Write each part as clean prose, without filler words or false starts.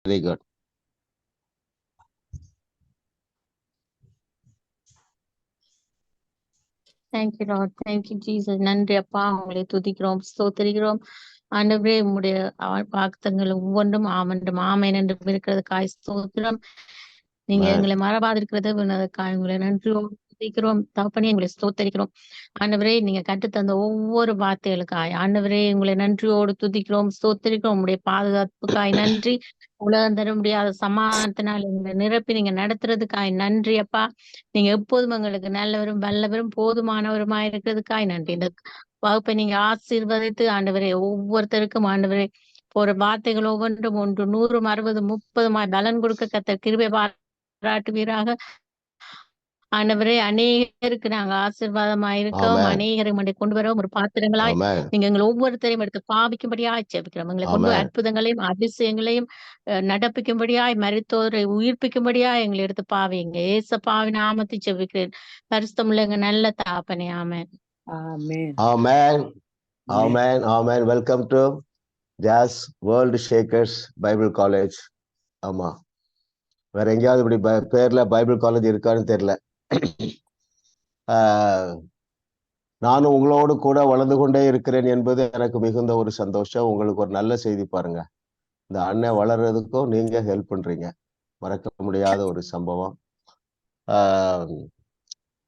Very good. Thank you Lord, thank you Jesus. நன்றி அப்பா, உங்களை துதிக்கிறோம், ஸ்தோத்திரிக்கிறோம். ஆண்டவரே, உம்முடைய வாக்குத்தங்கள் ஒவ்வொன்றும் ஆமென்றும் ஆமென் என்றும் இருக்கிறதுக்காய் ஸ்தோத்திரம். நீங்க எங்களை மறவாதிருக்கிறது வினதுக்காய் உங்களை நன்றியோடு துதிக்கிறோம். தகப்பனே, உங்களை ஸ்தோத்தரிக்கிறோம். ஆண்டவரே, நீங்க கற்றுத்தந்த ஒவ்வொரு வார்த்தைகளுக்காய் ஆண்டவரே உங்களை நன்றியோடு துதிக்கிறோம், ஸ்தோத்தரிக்கிறோம். உங்களுடைய பாதுகாப்புக்காய் நன்றி. உலகம் தர முடியாத சமாதானத்தினால் எங்களை நிரப்பி நீங்க நடத்துறதுக்காய் நன்றி அப்பா. நீங்க எப்போதும் எங்களுக்கு நல்லவரும் வல்லவரும் போதுமானவருமாய் இருக்கிறதுக்காய் நன்றி. இந்த வகுப்பை நீங்க ஆசீர்வதித்து ஆண்டவரே ஒவ்வொருத்தருக்கும் ஆண்டவரே ஒரு வார்த்தைகள் ஒவ்வொன்றும் 1 100 60 30 பலன் கொடுக்க கர்த்தர் கிருபை பாராட்டுவீராக. ஆண்டவரே, அநேகருக்கு நாங்க ஆசீர்வாதமா இருக்கவும், ஆமென். அநேகரை மண்டை கொண்டு வரவும் ஒரு பாத்திரங்களாய் ஆமென். நீங்க எங்களை ஒவ்வொருத்தரையும் எடுத்து பாவிக்கும்படியாய் ஜெபிக்கிறோம். எங்களை கொண்டு ஆமென். அற்புதங்களையும் அதிசயங்களையும் நடப்பிக்கும்படியாய், மரித்தோரை உயிர்ப்பிக்கும்படியாய் எங்களை எடுத்து பாவிங்க. ஏசப்பாவின் நாமத்தை ஜெபிக்கிறேன். பரிசுத்தமுள்ள எங்க நல்ல தகப்பனே. Amen. Amen. Amen. Amen. Amen. Welcome to Jazz world shakers Bible college. ஆமா, வேற எங்கேயாவது இப்படி பேர்ல பைபிள் காலேஜ் இருக்கான்னு தெரியல. நானும் உங்களோடு கூட வளர்ந்து கொண்டே இருக்கிறேன் என்பது எனக்கு மிகுந்த ஒரு சந்தோஷம். உங்களுக்கு ஒரு நல்ல செய்தி பாருங்க, இந்த அண்ணன் வளர்றதுக்கும் நீங்க ஹெல்ப் பண்றீங்க. மறக்க முடியாத ஒரு சம்பவம்.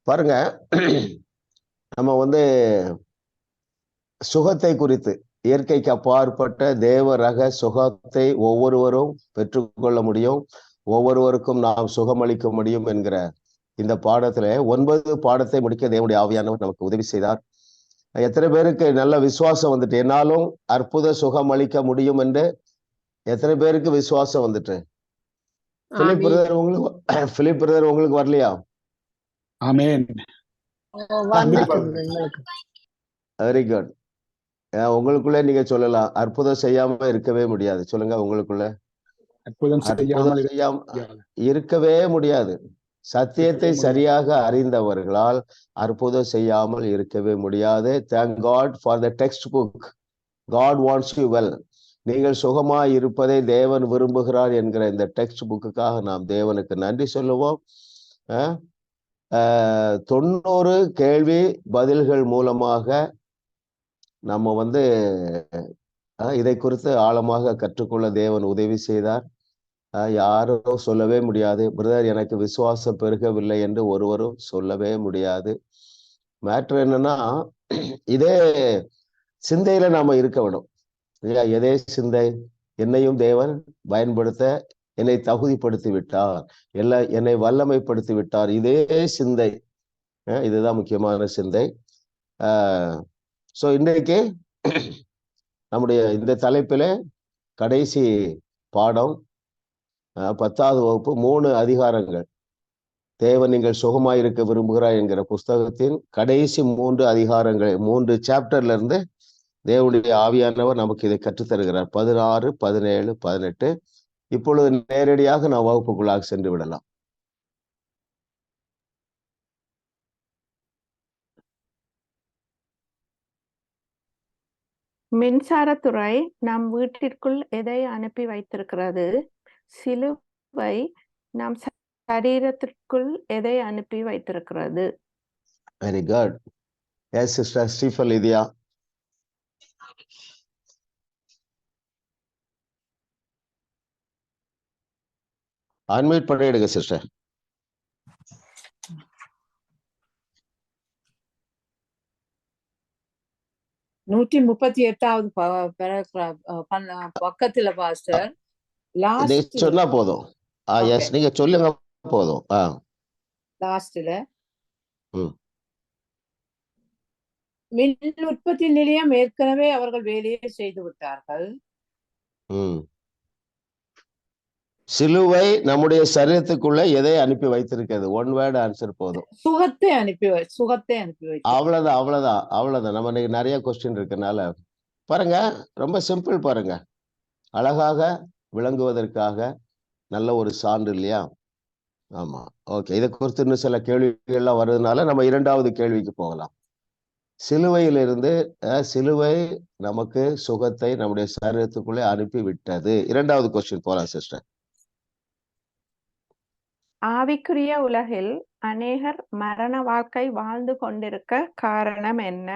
பாருங்க, நம்ம சுகத்தை குறித்து, இயற்கைக்கு அப்பாற்பட்ட தேவ ரக சுகத்தை ஒவ்வொருவரும் பெற்றுக்கொள்ள முடியும், ஒவ்வொருவருக்கும் நாம் சுகமளிக்க முடியும் என்கிற இந்த பாடத்துல 9 பாடத்தை முடிக்க தேவனுடைய ஆவியானவர் நமக்கு உதவி செய்தார். எத்தனை பேருக்கு நல்ல விசுவாசம் வந்துட்டு என்னாலும் அற்புத சுகம் அளிக்க முடியும் என்று எத்தனை பேருக்கு விசுவாசம் வந்துட்டு? பிலிப் பிரதர் உங்களுக்கு வரலையா? ஆமென். Very good. உங்களுக்குள்ளே நீங்க சொல்லலாம், அற்புதம் செய்யாம இருக்கவே முடியாது. சொல்லுங்க, உங்களுக்குள்ள அற்புதம் செய்யாம இருக்கவே முடியாது. சத்தியத்தை சரியாக அறிந்தவர்களால் அற்புதம் செய்யாமல் இருக்கவே முடியாது. Thank God for the textbook. God wants you well. நீங்கள் சுகமாய் இருப்பதை தேவன் விரும்புகிறார் என்கிற இந்த டெக்ஸ்ட் புக்குக்காக நாம் தேவனுக்கு நன்றி சொல்லுவோம். 90 கேள்வி பதில்கள் மூலமாக நம்ம இதை குறித்து ஆழமாக கற்றுக்கொள்ள தேவன் உதவி செய்தார். யாரும் சொல்லவே முடியாது, பிரதர் எனக்கு விசுவாசம் பெருகவில்லை என்று ஒருவரும் சொல்லவே முடியாது. மேட்ரு என்னன்னா, இதே சிந்தையில நாம இருக்க வேணும். எதே சிந்தை? என்னையும் தேவன் பயன்படுத்த என்னை தகுதிப்படுத்தி விட்டார், என்னை வல்லமைப்படுத்தி விட்டார். இதே சிந்தை, இதுதான் முக்கியமான சிந்தை. ஸோ இன்றைக்கு நம்முடைய இந்த தலைப்பில் கடைசி பாடம் 10வது வகுப்பு 3 அதிகாரங்கள். தேவன் நீங்கள் சுகமாயிருக்க விரும்புகிறார் என்கிற புஸ்தகத்தின் கடைசி 3 அதிகாரங்கள், 3 சாப்டர்ல இருந்து தேவனுடைய ஆவியானவர் நமக்கு இதை கற்றுத்தருகிறார். 16, 17, 18. இப்பொழுது நேரடியாக நான் வகுப்புக்குள்ளாக சென்று விடலாம். மின்சாரத்துறை நம் வீட்டிற்குள் எதை அனுப்பி வைத்திருக்கிறது? சிலுவை நம் சரீரத்திற்குள் எதை அனுப்பி வைத்திருக்கிறது? Very good. Yes sister Stephen Lydia. Unmute பண்ணிடுங்க சிஸ்டர். நூற்றி 38வது பக்கத்துல பாஸ்டர் சொன்னா போதும். எஸ், நீங்க சொல்லுங்க போதும். லாஸ்ட்ல மின் உற்பத்தி நிலையம் ஏற்கனவே அவர்கள் வேலையை செய்து விட்டார்கள். சிலுவை நம்முடைய சரீரத்துக்குள்ள எதை அனுப்பி வைத்திருக்கிறது? ஒன் வேர்ட் ஆன்சர் போதும். சுகத்தை அனுப்பி அவ்வளவுதான். நம்ம இன்னைக்கு நிறைய கொஸ்டின் இருக்கனால பாருங்க, ரொம்ப சிம்பிள் பாருங்க, அழகாக விளங்குவதற்காக நல்ல ஒரு சான்று இல்லையா? ஆமா, ஓகே. இதை குறித்து இன்னும் சில கேள்விகள்லாம் வருதுனால நம்ம 2வது கேள்விக்கு போகலாம். சிலுவையிலிருந்து சிலுவை நமக்கு சுகத்தை நம்முடைய சரீரத்துக்குள்ளே அனுப்பி விட்டது. இரண்டாவது கொஸ்டின் போலாம் சிஸ்டர். ஆவிக்குரிய உலகில் அநேகர் மரண வாழ்க்கை வாழ்ந்து கொண்டிருக்க காரணம் என்ன?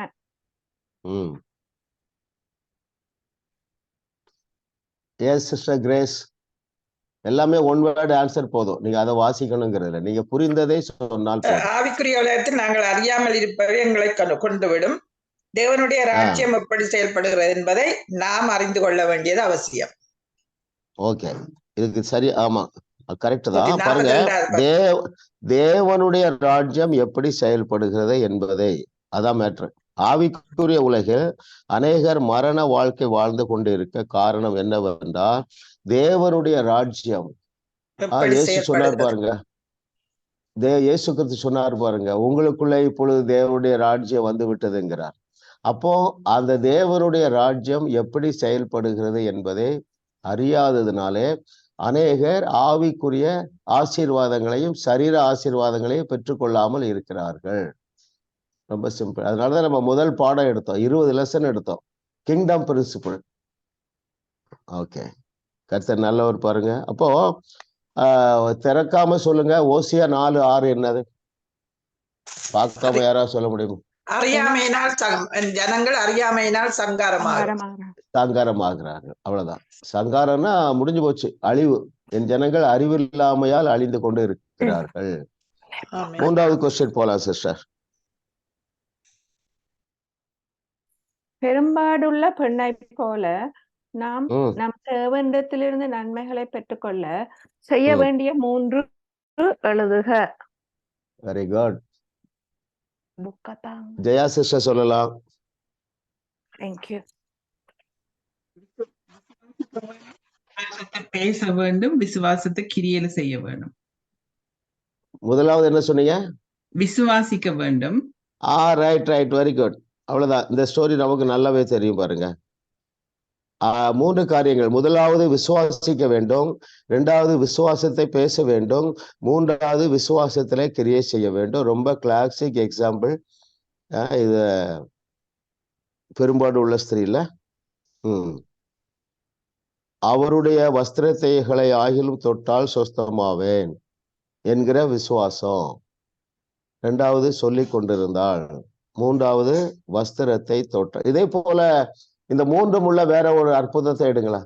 Yes sister grace. எல்லாமே ஒன் வேர்ட் ஆன்சர் போதும், நீங்க அதை வாசிக்கணுங்கிறதுல நீங்க புரிந்ததை சொன்னால் போதும். ஆவிக்குரிய உலகத்தில் நாங்கள் அறியாமல் இருப்பவை எங்களை கொண்டு விடும். தேவனுடைய ராஜ்யம் எப்படி செயல்படுகிறது என்பதை நாம் அறிந்து கொள்ள வேண்டியது அவசியம். ஓகே, இதுக்கு சரி. ஆமா, கரெக்ட் தான். பாருங்க, தேவனுடைய ராஜ்யம் எப்படி செயல்படுகிறது என்பதை, அதான் மேட்ரு. ஆவிக்குரிய உலகில் அநேகர் மரண வாழ்க்கை வாழ்ந்து கொண்டு இருக்க காரணம் என்னவென்றால் தேவனுடைய ராஜ்யம். இயேசு சொன்னார் பாருங்க, இயேசு கிறிஸ்து சொன்னார் பாருங்க, உங்களுக்குள்ள இப்பொழுது தேவனுடைய ராஜ்யம் வந்து விட்டதுங்கிறார். அப்போ அந்த தேவனுடைய ராஜ்யம் எப்படி செயல்படுகிறது என்பதை அறியாததுனாலே அநேகர் ஆவிக்குரிய ஆசீர்வாதங்களையும் சரீர ஆசீர்வாதங்களையும் பெற்றுக்கொள்ளாமல் இருக்கிறார்கள். ரொம்ப சிம்பிள். அதனாலதான் நம்ம முதல் பாடம் எடுத்தோம், 20 லெசன் எடுத்தோம், கிங்டம் பிரின்சிபிள். ஓகே, கர்த்தர் நல்லவர் பாருங்க. அப்போ திறக்காம சொல்லுங்க, ஓசியா 4:6 என்னது? பார்க்காம யாராவது சொல்ல முடியுமா? அறியாமையினால் ஜனங்கள் அறியாமையினால் சங்காரமாகிறார்கள். அவ்வளவுதான். சங்காரம்னா முடிஞ்சு போச்சு, அழிவு. என் ஜனங்கள் அறிவில்லாமையால் அழிந்து கொண்டு இருக்கிறார்கள். மூன்றாவது கொஸ்டின் போலாம் சிஸ்டர். பெரும்பாடுள்ள பெண்ணை போல நாம் நம் தேவனிடத்திலிருந்து நன்மைகளை பெற்றுக்கொள்ள செய்ய வேண்டிய 3 எழுதுக. Very good. ஜெயா சிஸ்டர் சொல்லலாம். தேங்க்யூ. பேச வேண்டும், விசுவாசத்தை கிரியையில செய்ய வேண்டும். முதலாவது என்ன சொன்னீங்க? விசுவாசிக்க வேண்டும். Right, very good. அவ்வளவுதான். இந்த ஸ்டோரி நமக்கு நல்லாவே தெரியும் பாருங்க. 3 காரியங்கள். முதலாவது விசுவாசிக்க வேண்டும், 2வது விசுவாசத்தை பேச வேண்டும், 3வது விசுவாசத்திலே கிரியை செய்ய வேண்டும். ரொம்ப கிளாசிக் எக்ஸாம்பிள் இது. பெரும்பாடு உள்ள ஸ்திரீல அவருடைய வஸ்திரத்தைகளை ஆகிலும் தொட்டால் சொஸ்தமாவேன் என்கிற விசுவாசம். 2வது சொல்லி கொண்டிருந்தாள், 3வது வஸ்திரத்தை தொட்ட. இதே போல இந்த 3 உள்ள வேற ஒரு அற்புதத்தை எடுங்களா,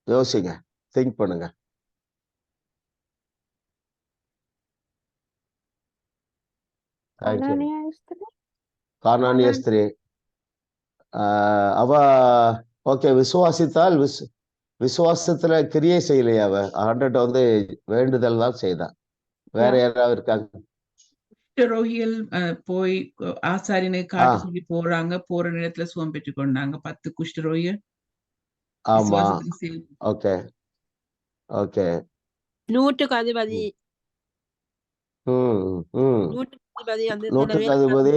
யோசிங்க, திங்க் பண்ணுங்க. கானானிய ஸ்திரீ. அவ ஓகே, விசுவாசித்தால் விசுவாசத்துல கிரியை செய்யலையா? அவ 100 வந்து வேண்டுதல் தான் செய்தான். வேற யாராவது இருக்காங்க? குஷ்டரோகிகள் போய் ஆசாரியனை காட்ட சொல்லி போறாங்க, போற நேரத்துல சுகம் பெற்றுக் கொண்டாங்க 10 குஷ்டரோகிகள். ஆமா, ஓகே ஓகே. 100க்கு அதிபதி, 100க்கு அதிபதி.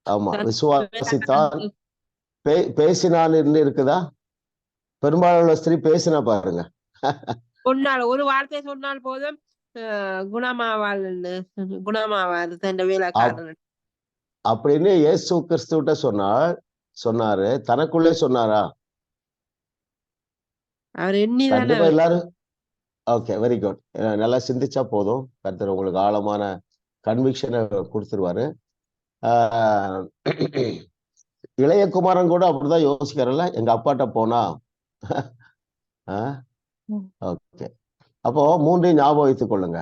ஆமா, விசுவாசித்தான் பேசினான் இருக்குதா? பெரும்பாலான ஸ்திரீ பேசினா பாருங்க. சொன்னால் ஒரு வார்த்தை சொன்னால் போதும், குணமாவாள் அப்படின்னு இயேசு கிறிஸ்துவிட்ட சொன்னாரு. தனக்குள்ளே சொன்னாரா? அவர் எண்ணிதான். எல்லாரும் ஓகே, வெரி குட். நல்லா சிந்திச்சா போதும், கர்த்தர் உங்களுக்கு ஆழமான கன்விக்ஷனை கொடுத்துருவாரு. இளைய குமாரன் கூட அப்படிதான் யோசிக்கிறல்ல, எங்க அப்பாட்ட போனா. ஓகே, அப்போ 3 ஞாபகம் வைத்துக் கொள்ளுங்க.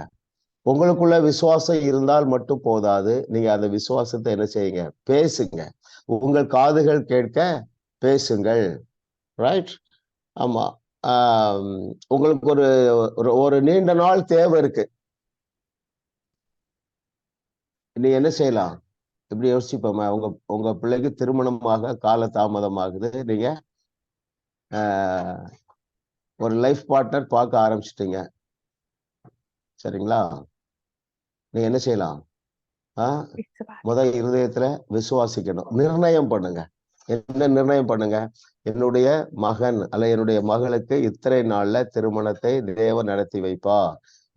உங்களுக்குள்ள விசுவாசம் இருந்தால் மட்டும் போதாது, நீங்க அந்த விசுவாசத்தை என்ன செய்யுங்க? பேசுங்க. உங்கள் காதுகள் கேட்க பேசுங்கள். ரைட்? ஆமா. உங்களுக்கு ஒரு நீண்ட நாள் தேவை இருக்கு. நீ என்ன செய்யலாம்? இப்படி யோசிப்போமா, உங்க பிள்ளைக்கு திருமணமாக கால தாமதமாகுது, நீங்க ஒரு லைஃப் பார்ட்னர் பார்க்க ஆரம்பிச்சிட்டீங்க, சரிங்களா? நீங்க என்ன செய்யலாம்? இருதயத்துல விசுவாசிக்கணும். நிர்ணயம் பண்ணுங்க. என்ன நிர்ணயம் பண்ணுங்க? என்னுடைய மகன் அல்ல என்னுடைய மகளுக்கு இத்தனை நாள்ல திருமணத்தை தேவன் நடத்தி வைப்பா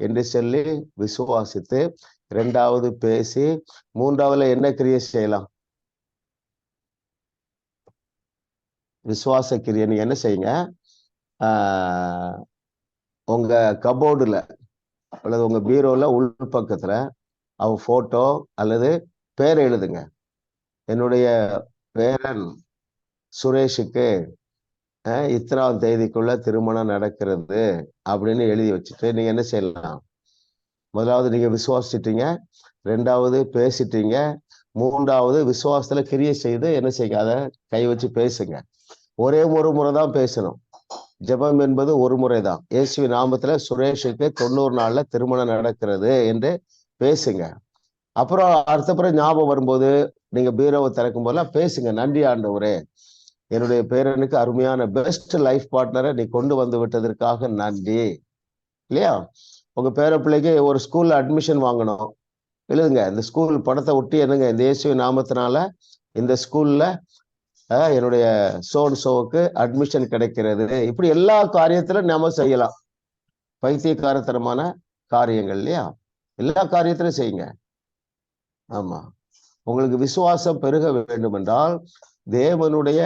என்று சொல்லி விசுவாசித்து ரெண்டாவது பேசி, மூன்றாவதுல என்ன கிரியை செய்யலாம்? விசுவாச கிரியை. நீங்க என்ன செய்யுங்க, உங்க கபோர்டுல அல்லது உங்க பீரோல உள்பக்கத்துல அவ போட்டோ அல்லது பேர் எழுதுங்க. என்னுடைய பேரன் சுரேஷுக்கு இத்தனாம் தேதிக்குள்ள திருமணம் நடக்கிறது அப்படின்னு எழுதி வச்சுட்டு நீங்க என்ன செய்யலாம்? முதலாவது நீங்க விசுவாசிட்டீங்க, ரெண்டாவது பேசிட்டீங்க, மூன்றாவது விசுவாசத்துல கிரியை செய்து என்ன செய்யுங்க, அதை கை வச்சு பேசுங்க. ஒரே ஒரு முறை தான் பேசணும். ஜெபம் என்பது ஒரு முறை தான். இயேசுவின் நாமத்துல சுரேஷுக்கு 90 நாள்ல திருமணம் நடக்கிறது என்று பேசுங்க. அப்புறம் அடுத்தப்புறம் ஞாபகம் வரும்போது நீங்க பீரோவை திறக்கும் போதெல்லாம் பேசுங்க. நன்றி ஆண்டவரே, என்னுடைய பேரனுக்கு அருமையான பெஸ்ட் லைஃப் பார்ட்னரை நீ கொண்டு வந்து விட்டதற்காக நன்றி. இல்லையா? உங்க பேர பிள்ளைக்கு ஒரு ஸ்கூல்ல அட்மிஷன் வாங்கணும், எழுதுங்க. இந்த ஸ்கூல் படத்தை ஒட்டி என்னங்க, இந்த இயேசுவின் நாமத்தினால இந்த ஸ்கூல்ல என்னுடைய சோவுக்கு அட்மிஷன் கிடைக்கிறது. இப்படி எல்லா காரியத்திலும் நாம செய்யலாம். பைத்தியக்காரத்தனமான காரியங்கள் இல்லையா? எல்லா காரியத்திலும் செய்யுங்க. ஆமா, உங்களுக்கு விசுவாசம் பெருக வேண்டும் என்றால் தேவனுடைய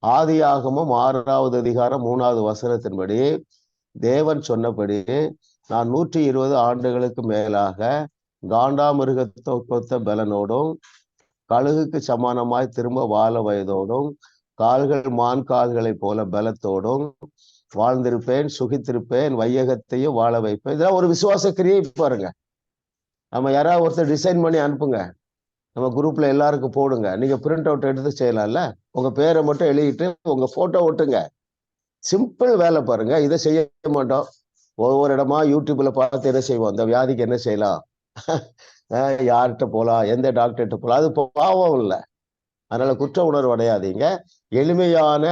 ஆதியாகமம் 6வது அதிகாரம் 3வது வசனத்தின்படி தேவன் சொன்னபடி நான் 120 ஆண்டுகளுக்கு மேலாக காண்டாமிருகத்தொத்த பலனோடும் கழுகுக்கு சமானமாய் திரும்ப வாழ வயதோடும் கால்கள் மான் கால்களை போல பலத்தோடும் வாழ்ந்திருப்பேன், சுகித்திருப்பேன், வையகத்தையும் வாழ வைப்பேன். இதெல்லாம் ஒரு விசுவாச கிரியை. பாருங்க, நம்ம யாராவது ஒருத்தர் டிசைன் பண்ணி அனுப்புங்க, நம்ம குரூப்ல எல்லாருக்கும் போடுங்க. நீங்க பிரிண்ட் அவுட் எடுத்து செய்யலாம்ல. உங்க பேரை மட்டும் எழுதிட்டு உங்க போட்டோ ஒட்டுங்க. சிம்பிள் வேலை. பாருங்க, இதை செய்ய மாட்டோம். ஒவ்வொரு இடமா யூடியூப்ல பார்த்து என்ன செய்வோம், இந்த வியாதிக்கு என்ன செய்யலாம், யார்கிட்ட போலாம், எந்த டாக்டர்கிட்ட போலாம், அது பாவம் இல்லை. அதனால குற்ற உணர்வு அடையாதீங்க. எளிமையான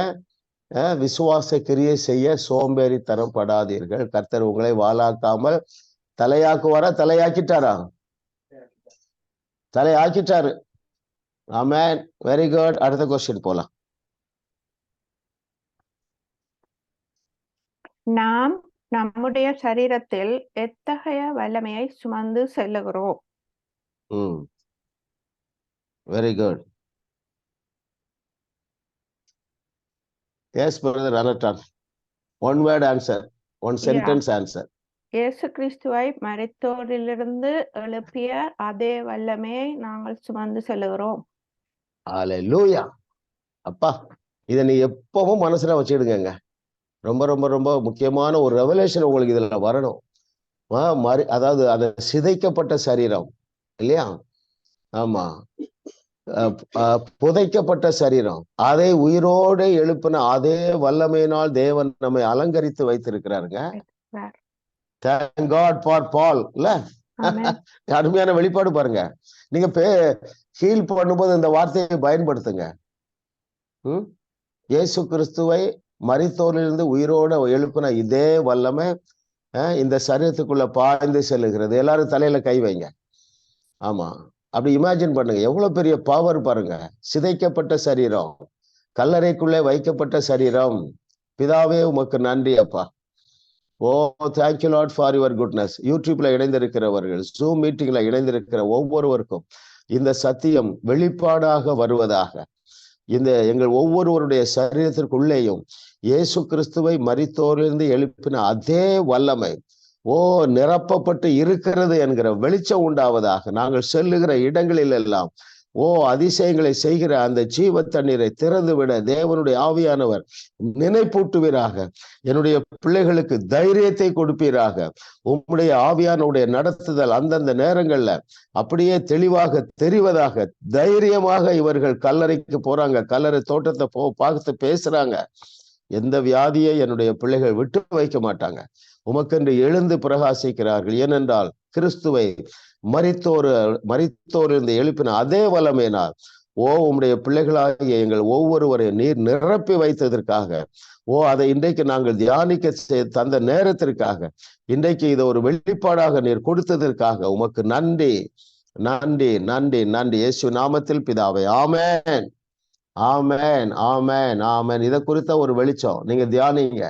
விசுவாச கிரியை செய்ய சோம்பேறித்தனம் படாதீர்கள். கர்த்தர் உங்களை வாளாக்காமல் தலையாக்குவாரா? தலையாக்கிட்டாரா? தலையாக்கிட்டாரு. ஆமென். Very good. அடுத்த கொஸ்டின் போலாம். நாம் நம்முடைய சரீரத்தில் எத்தகைய வல்லமையை சுமந்து செல்லுகிறோம்? Very good. எஸ் பிரதர் அனட்டான். One word answer, one sentence answer. இயேசு கிறிஸ்துவை மரித்தோரிலிருந்து எழுப்பிய அதே வல்லமையை நாங்கள் சுமந்து செல்லுகிறோம். அல்லேலூயா. அப்பா, இதை நீ எப்பவும் மனசுல வச்சுடுங்க. ரொம்ப ரொம்ப ரொம்ப முக்கியமான ஒரு ரெவலேஷன் உங்களுக்கு இதுல வரணும். அதாவது அது சிதைக்கப்பட்ட சரீரம் இல்லையா? ஆமா, புதைக்கப்பட்ட சரீரம், அதை உயிரோடு எழுப்பின அதே வல்லமையினால் தேவன் நம்மை அலங்கரித்து வைத்திருக்கிறாருங்க. Thank God for Paul. இல்ல, அருமையான வெளிப்பாடு. பாருங்க, நீங்க ஹீல் பண்ணும்போது இந்த வார்த்தையை பயன்படுத்துங்க. இயேசு கிறிஸ்துவை மரித்தோரிலிருந்து உயிரோட எழுப்பின இதே வல்லமை இந்த சரீரத்துக்குள்ள பாய்ந்து செல்லுகிறது. எல்லாரும் தலையில கை வைங்க. ஆமா, அப்படி இமேஜின் பண்ணுங்க. எவ்வளவு பெரிய பவர் பாருங்க. சிதைக்கப்பட்ட சரீரம், கல்லறைக்குள்ளே வைக்கப்பட்ட சரீரம். பிதாவே உமக்கு நன்றி அப்பா. Oh, thank you Lord for your goodness. யூடியூப்ல இணைந்திருக்கிறவர்கள், ஜூம் மீட்டிங்ல இணைந்திருக்கிற ஒவ்வொருவருக்கும் இந்த சத்தியம் வெளிப்பாடாக வருவதாக. இந்த எங்கள் ஒவ்வொருவருடைய சரீரத்திற்குள்ளேயும் இயேசு கிறிஸ்துவை மரித்தோரிலிருந்து எழுப்பின அதே வல்லமை நிரப்பப்பட்டு இருக்கிறது என்கிற வெளிச்சம் உண்டாவதாக. நாங்கள் செல்லுகிற இடங்களில் எல்லாம் அதிசயங்களை செய்கிற அந்த ஜீவ தண்ணீரை திறந்து விட தேவனுடைய ஆவியானவர் நினைப்பூட்டுவீராக. என்னுடைய பிள்ளைகளுக்கு தைரியத்தை கொடுப்பீராக. உம்முடைய ஆவியானுடைய நடத்துதல் அந்தந்த நேரங்கள்ல அப்படியே தெளிவாக தெரிவதாக. தைரியமாக இவர்கள் கல்லறைக்கு போறாங்க, கல்லறை தோட்டத்தை பார்த்து பேசுறாங்க. எந்த வியாதியை என்னுடைய பிள்ளைகள் விட்டு வைக்க மாட்டாங்க. உமக்கென்று எழுந்து பிரகாசிக்கிறார்கள். ஏனென்றால் கிறிஸ்துவை மரித்தோரிலிருந்து எழுப்பின அதே வல்லமையினால் உம்முடைய பிள்ளைகளாகிய எங்கள் ஒவ்வொருவரையும் நீர் நிரப்பி வைத்ததற்காக, அதை இன்றைக்கு நாங்கள் தியானிக்க தந்த நேரத்திற்காக, இன்றைக்கு இதை ஒரு வெளிப்பாடாக நீர் கொடுத்ததற்காக உமக்கு நன்றி நன்றி நன்றி நன்றி. இயேசு நாமத்தில் பிதாவே, ஆமென் ஆமென் ஆமென் ஆமென். இதை குறித்த ஒரு வெளிச்சம் நீங்க தியானிங்க.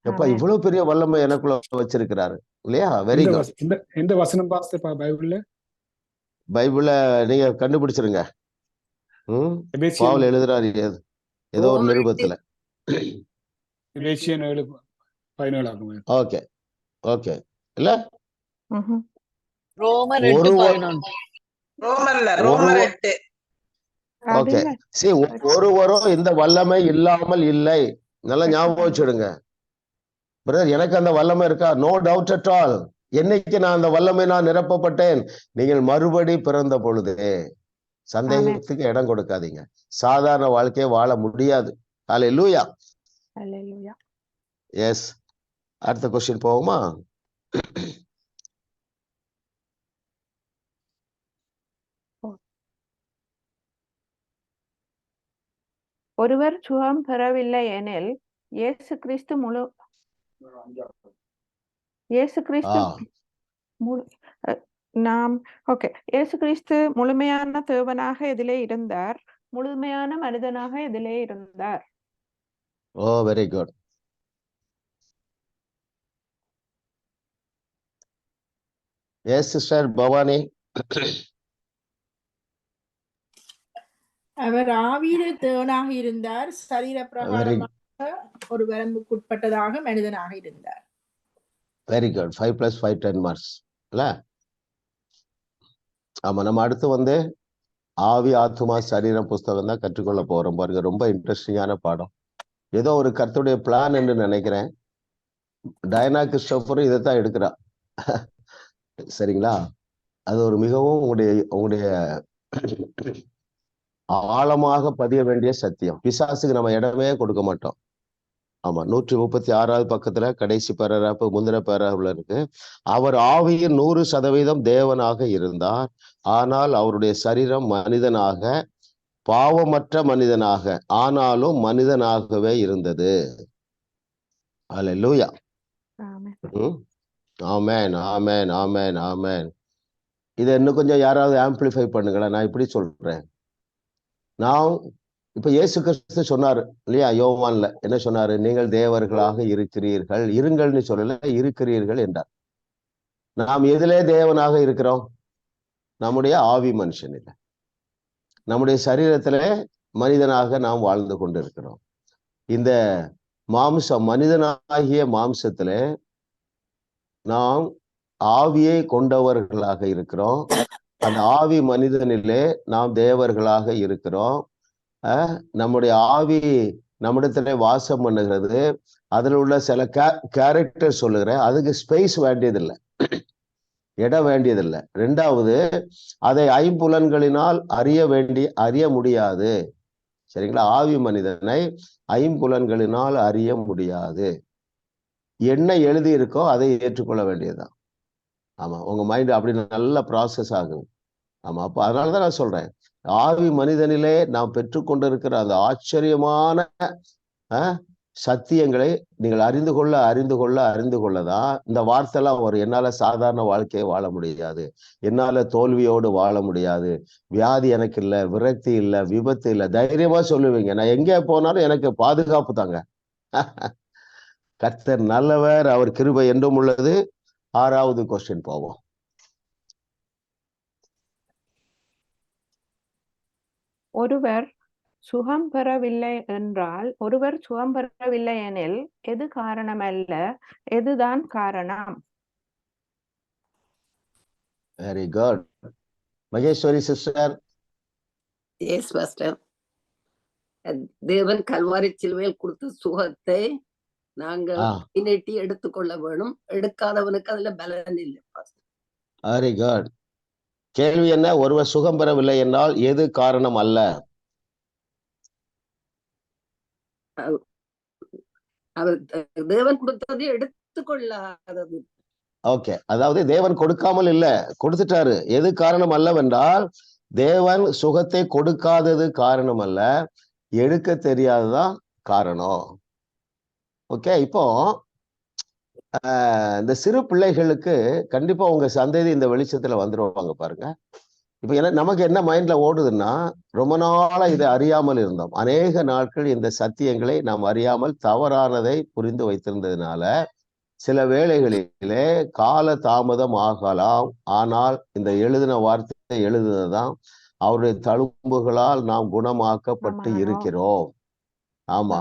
எப்ப ஆமென். இவ்வளவு பெரிய வல்லமை எனக்குள்ள வச்சிருக்கிறாரு இல்லையா? Very good. எந்த வசனம் பாஸ்டர் பைபிள்ல? பைபிள நீங்க கண்டுபிடிச்சிருங்க. எபேசியன் பவுல் எழுதுறாரு ஏதோ ஒரு நிருபத்துல. எபேசியன் 7:17 ஆகும். ஓகே ஓகே இல்ல ம்ஹும். ரோமர் ஒரு 8:11. ரோமர் 8. அது ஓகே இல்ல. சரி, ஒருவரும் இந்த வல்லமை இல்லாமல் இல்லை. நல்லா ஞாபகம் வச்சுடுங்க பிரதர். எனக்கு அந்த வல்லமை இருக்கா? No doubt at all. என்னைக்கு நான் அந்த வல்லமை நான் நிரப்பப்பட்டேன்? நீங்கள் மறுபடி பிறந்த பொழுதே. சந்தேகத்துக்கு இடம் கொடுக்காதீங்க. சாதாரண வாழ்க்கையை வாழ முடியாது. ஹல்லேலூயா. ஹல்லேலூயா. எஸ். அடுத்த கொஸ்டின் போகுமா? ஒருவர் சுகம் பெறவில்லை எனில் இயேசு கிறிஸ்து இயேசு கிறிஸ்து முழுமையான தேவனாக எதிலே இருந்தார்? முழுமையான மனிதனாக எதிலே இருந்தார்? Oh very good. Yes sister Bhavani. அவர் ஆவியிலே தேவனாக இருந்தார், சரீர பிரகாரமாக ஒரு வரம்புக்குட்பட்டதாக மனிதனாக இருந்தார். Very good. 5 + 5 10 மார்க்ஸ் இல்ல? ஆமா, நம்ம அடுத்து ஆவி ஆத்துமா சரீரம் புஸ்தகம் தான் கற்றுக்கொள்ள போறோம் பாருங்க. ரொம்ப இன்ட்ரெஸ்டிங்கான பாடம். ஏதோ ஒரு கர்த்தருடைய பிளான் என்று நினைக்கிறேன். டயனா கிறிஸ்டோபரும் இதைத்தான் எடுக்கிறா. சரிங்களா? அது ஒரு மிகவும் உங்களுடைய ஆழமாக பதிய வேண்டிய சத்தியம். பிசாசுக்கு நம்ம இடமே கொடுக்க மாட்டோம். ஆமா, 136வது பக்கத்துல கடைசி பேராகிராஃப் முந்தின பேராகிராஃப்ல இருக்கு. அவர் ஆவியில் 100% தேவனாக இருந்தார், ஆனால் அவருடைய சரீரம் மனிதனாக, பாவமற்ற மனிதனாக, ஆனாலும் மனிதனாகவே இருந்தது. அல்லேலூயா. ஆமென் ஆமென் ஆமென் ஆமென். இதை இன்னும் கொஞ்சம் யாராவது ஆம்பிளிஃபை பண்ணுங்களேன். நான் இப்படி சொல்றேன். நான் இப்ப இயேசு கிறிஸ்து சொன்னாரு இல்லையா? யோவான்ல என்ன சொன்னாரு? நீங்கள் தேவர்களாக இருக்கிறீர்கள். இருங்கள்னு சொல்லல, இருக்கிறீர்கள் என்றார். நாம் எதிலே தேவனாக இருக்கிறோம்? நம்முடைய ஆவி மனுஷன் இல்லை, நம்முடைய சரீரத்திலே மனிதனாக நாம் வாழ்ந்து கொண்டிருக்கிறோம். இந்த மனிதனாகிய மாம்சத்திலே நாம் ஆவியை கொண்டவர்களாக இருக்கிறோம். அந்த ஆவி மனிதனிலே நாம் தேவர்களாக இருக்கிறோம். நம்முடைய ஆவி நம்மிடத்திலே வாசம் பண்ணுகிறது. அதில் உள்ள சில கேரக்டர் சொல்லுகிறேன். அதுக்கு ஸ்பேஸ் வேண்டியதில்லை, இடம் வேண்டியதில்லை. ரெண்டாவது, அதை ஐம்புலன்களினால் அறிய முடியாது. சரிங்களா? ஆவி மனிதனை ஐம்புலன்களினால் அறிய முடியாது. என்ன எழுதி இருக்கோ அதை ஏற்றுக்கொள்ள வேண்டியதுதான். ஆமா, உங்க மைண்ட் அப்படி நல்ல ப்ராசஸ் ஆகுது. ஆமா, அப்போ அதனாலதான் நான் சொல்றேன், ஆவி மனிதனிலே நாம் பெற்றுக்கொண்டிருக்கிற அந்த ஆச்சரியமான சத்தியங்களை நீங்கள் அறிந்து கொள்ளதான் இந்த வார்த்தைலாம் வரும். என்னால சாதாரண வாழ்க்கையை வாழ முடியாது, என்னால தோல்வியோடு வாழ முடியாது, வியாதி எனக்கு இல்லை, விரக்தி இல்லை, விபத்து இல்லை, தைரியமா சொல்லுவீங்க. நான் எங்கே போனாலும் எனக்கு பாதுகாப்பு தாங்க. கர்த்தர் நல்லவர், அவர் கிருபை என்றும் உள்ளது. 6வது கொஸ்டின் போவோம். ஒருவர் சுகம் பெறவில்லை எனில் எது காரணம் அல்ல, எதுதான் காரணம்? Very good. Maheswari sister. S pastor. தேவன் கல்வாரி சிலுவையில் கொடுத்த சுகத்தை நாங்கள் நீட்டி எடுத்துக்கொள்ள வேணும். எடுக்காதவனுக்கு அதுல பலன் இல்லை பாஸ்டர். Very good. கேள்வி என்ன? ஒருவர் சுகம் பெறவில்லை என்றால் எது காரணம் அல்ல? அவர் தேவன் கொடுத்ததை எடுத்துக்கொள்ளாதது. ஓகே, அதாவது தேவன் கொடுக்காமல் இல்ல, கொடுத்துட்டாரு. எது காரணம் அல்லவென்றால் தேவன் சுகத்தை கொடுக்காதது காரணம் அல்ல, எடுக்க தெரியாததான் காரணம். ஓகே, இப்போ இந்த சிறு பிள்ளைகளுக்கு கண்டிப்பா உங்க சந்ததி இந்த வெளிச்சத்துல வந்துருவாங்க பாருங்க. இப்ப நமக்கு என்ன மைண்ட்ல ஓடுதுன்னா, ரொம்ப நாளா இதை அறியாமல் இருந்தோம். அநேக நாட்கள் இந்த சத்தியங்களை நாம் அறியாமல் தவறானதை புரிந்து வைத்திருந்ததுனால சில வேளைகளிலே கால தாமதம் ஆகலாம். ஆனால் இந்த எழுதின வார்த்தை எழுதுனதுதான் அவருடைய தழும்புகளால் நாம் குணமாக்கப்பட்டு இருக்கிறோம். ஆமா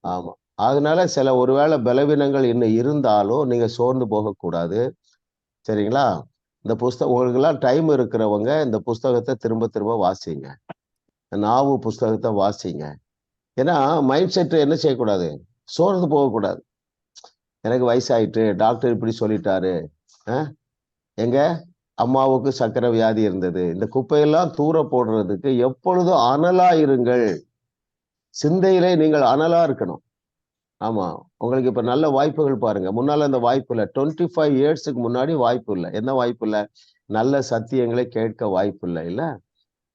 ஆமா. அதனால சில ஒருவேளை பலவீனங்கள் இன்னும் இருந்தாலும் நீங்க சோர்ந்து போகக்கூடாது. சரிங்களா? இந்த புஸ்தகம் உங்களுக்கெல்லாம் டைம் இருக்கிறவங்க இந்த புஸ்தகத்தை திரும்ப திரும்ப வாசிங்க. நாவு புஸ்தகத்தை வாசிங்க. ஏன்னா மைண்ட் செட் என்ன செய்யக்கூடாது, சோர்ந்து போகக்கூடாது. எனக்கு வயசாயிட்டு டாக்டர் இப்படி சொல்லிட்டாரு, எங்க அம்மாவுக்கு சக்கரை வியாதி இருந்தது. இந்த குப்பையெல்லாம் தூர போடுறதுக்கு எப்பொழுதும் அனலா இருங்கள். சிந்தையிலே நீங்கள் அனலா இருக்கணும். ஆமா, உங்களுக்கு இப்ப நல்ல வாய்ப்புகள் பாருங்க. முன்னால அந்த வாய்ப்பு இல்லை. 25 இயர்ஸுக்கு முன்னாடி வாய்ப்பு இல்லை. என்ன வாய்ப்பு இல்லை? நல்ல சத்தியங்களை கேட்க வாய்ப்பு இல்லை இல்ல.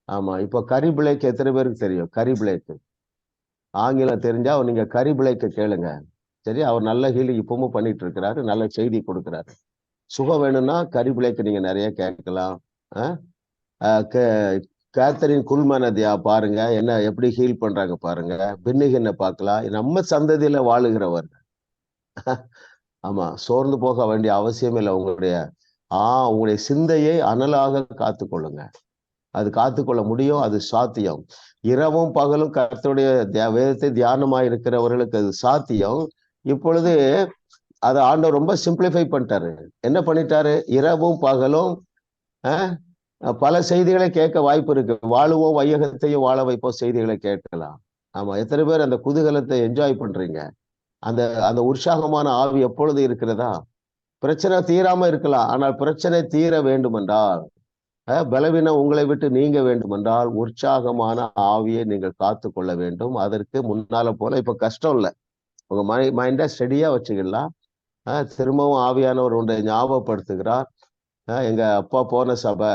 ஆமா, இப்ப கரி பிளேக் எத்தனை பேருக்கு தெரியும்? கரி பிளேக் ஆங்கிலம் தெரிஞ்சா நீங்க கரி பிளேக்கு கேளுங்க. சரி, அவர் நல்ல ஹீலிங் இப்பவும் பண்ணிட்டு இருக்கிறாரு, நல்ல செய்தி கொடுக்கிறாரு. சுகம் வேணும்னா கரி பிளேக்கு நீங்க நிறைய கேட்கலாம். கேத்தரின் குல்மனதியா பாருங்க, என்ன எப்படி ஹீல் பண்றாங்க பாருங்க. பின்னிகனை பார்க்கலாம், நம்ம சந்ததியில வாழுகிறவர். ஆமா, சோர்ந்து போக வேண்டிய அவசியம் இல்லை. உங்களுடைய சிந்தையை அனலாக காத்துக்கொள்ளுங்க. அது காத்துக்கொள்ள முடியும், அது சாத்தியம். இரவும் பகலும் கர்த்தருடைய வேதத்தை தியானமாய் இருக்கிறவர்களுக்கு அது சாத்தியம். இப்பொழுது அதை ஆண்டவர் ரொம்ப சிம்பிளிஃபை பண்ணிட்டாரு. என்ன பண்ணிட்டாரு? இரவும் பகலும் பல செய்திகளை கேட்க வாய்ப்பு இருக்கு. வாழுவோம் வையகத்தையும் வாழ வைப்போம் செய்திகளை கேட்கலாம். ஆமா, எத்தனை பேர் அந்த குதூகலத்தை என்ஜாய் பண்றீங்க? அந்த அந்த உற்சாகமான ஆவி எப்பொழுது இருக்கிறதா? பிரச்சனை தீராம இருக்கலாம், ஆனால் பிரச்சனை தீர வேண்டுமென்றால், பலவீனம் உங்களை விட்டு நீங்க வேண்டுமென்றால் உற்சாகமான ஆவியை நீங்கள் காத்து கொள்ள வேண்டும். அதற்கு முன்னால போல இப்ப கஷ்டம் இல்லை. உங்க மைண்டை ஸ்டெடியா வச்சுக்கலாம். திரும்பவும் ஆவியானவர் ஒன்றை ஞாபகப்படுத்துகிறார். எங்க அப்பா போன சபை,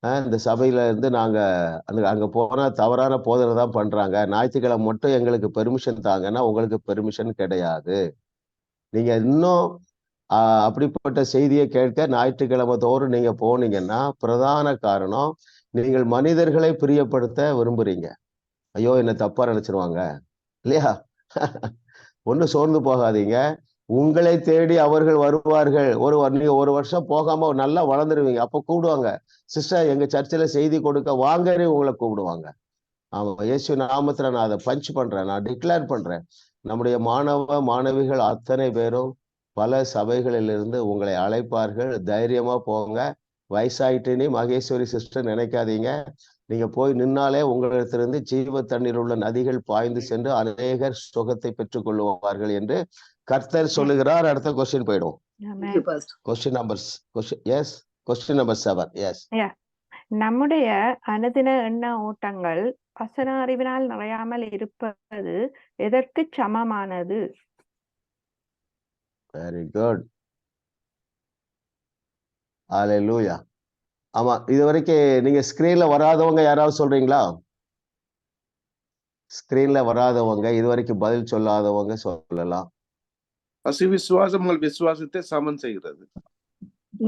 இந்த சபையில இருந்து நாங்க அங்க போனா தவறான போதனை தான் பண்றாங்க, ஞாயிற்றுக்கிழமை மட்டும் எங்களுக்கு பெர்மிஷன் தாங்கன்னா உங்களுக்கு பெர்மிஷன் கிடையாது. நீங்க இன்னும் அப்படிப்பட்ட செய்தியை கேட்க ஞாயிற்றுக்கிழமை தோறும் நீங்க போனீங்கன்னா பிரதான காரணம், நீங்கள் மனிதர்களை பிரியப்படுத்த விரும்புறீங்க. ஐயோ என்ன தப்பா நினைச்சிருவாங்க இல்லையா? ஒன்னும் சோர்ந்து போகாதீங்க. உங்களை தேடி அவர்கள் வருவார்கள். நீங்க ஒரு வருஷம் போகாம நல்லா வளர்ந்துருவீங்க. அப்ப கூப்பிடுவாங்க, சிஸ்டர் எங்க சர்ச்சில் செய்தி கொடுக்க வாங்கன்னு உங்களை கூப்பிடுவாங்க. ஆமா, இயேசு நாமத்துல நான் அதை பஞ்ச் பண்றேன், நான் டிக்ளேர் பண்றேன். நம்முடைய மாணவ மாணவிகள் அத்தனை பேரும் பல சபைகளிலிருந்து உங்களை அழைப்பார்கள். தைரியமா போங்க. வயசாயிட்டுன்னு மகேஸ்வரி சிஸ்டர் நினைக்காதீங்க. நீங்க போய் நின்னாலே உங்களிடத்திலிருந்து ஜீவ தண்ணீர் உள்ள நதிகள் பாய்ந்து சென்று அநேகர் சுகத்தை பெற்றுக் கொள்வார்கள் என்று கர்த்தர் சொல்லுகிறார். அடுத்த கொஸ்டின் போயிடும். Question number 7. எஸ், நம்முடைய அனுதின எண்ண ஓட்டங்கள் வசன அறிவினால் நிறையாமல் இருப்பது எதற்கு சமமானது? Very good. ஹல்லேலூயா. ஆமா, இது வரைக்கும் நீங்க ஸ்கிரீன்ல வராதவங்க யாராவது சொல்றீங்களா? ஸ்கிரீன்ல வராதவங்க, இது வரைக்கும் பதில் சொல்லாதவங்க சொல்லலாம். விசுவாசம் உங்கள் விசுவாசத்தை சமன் செய்கிறது.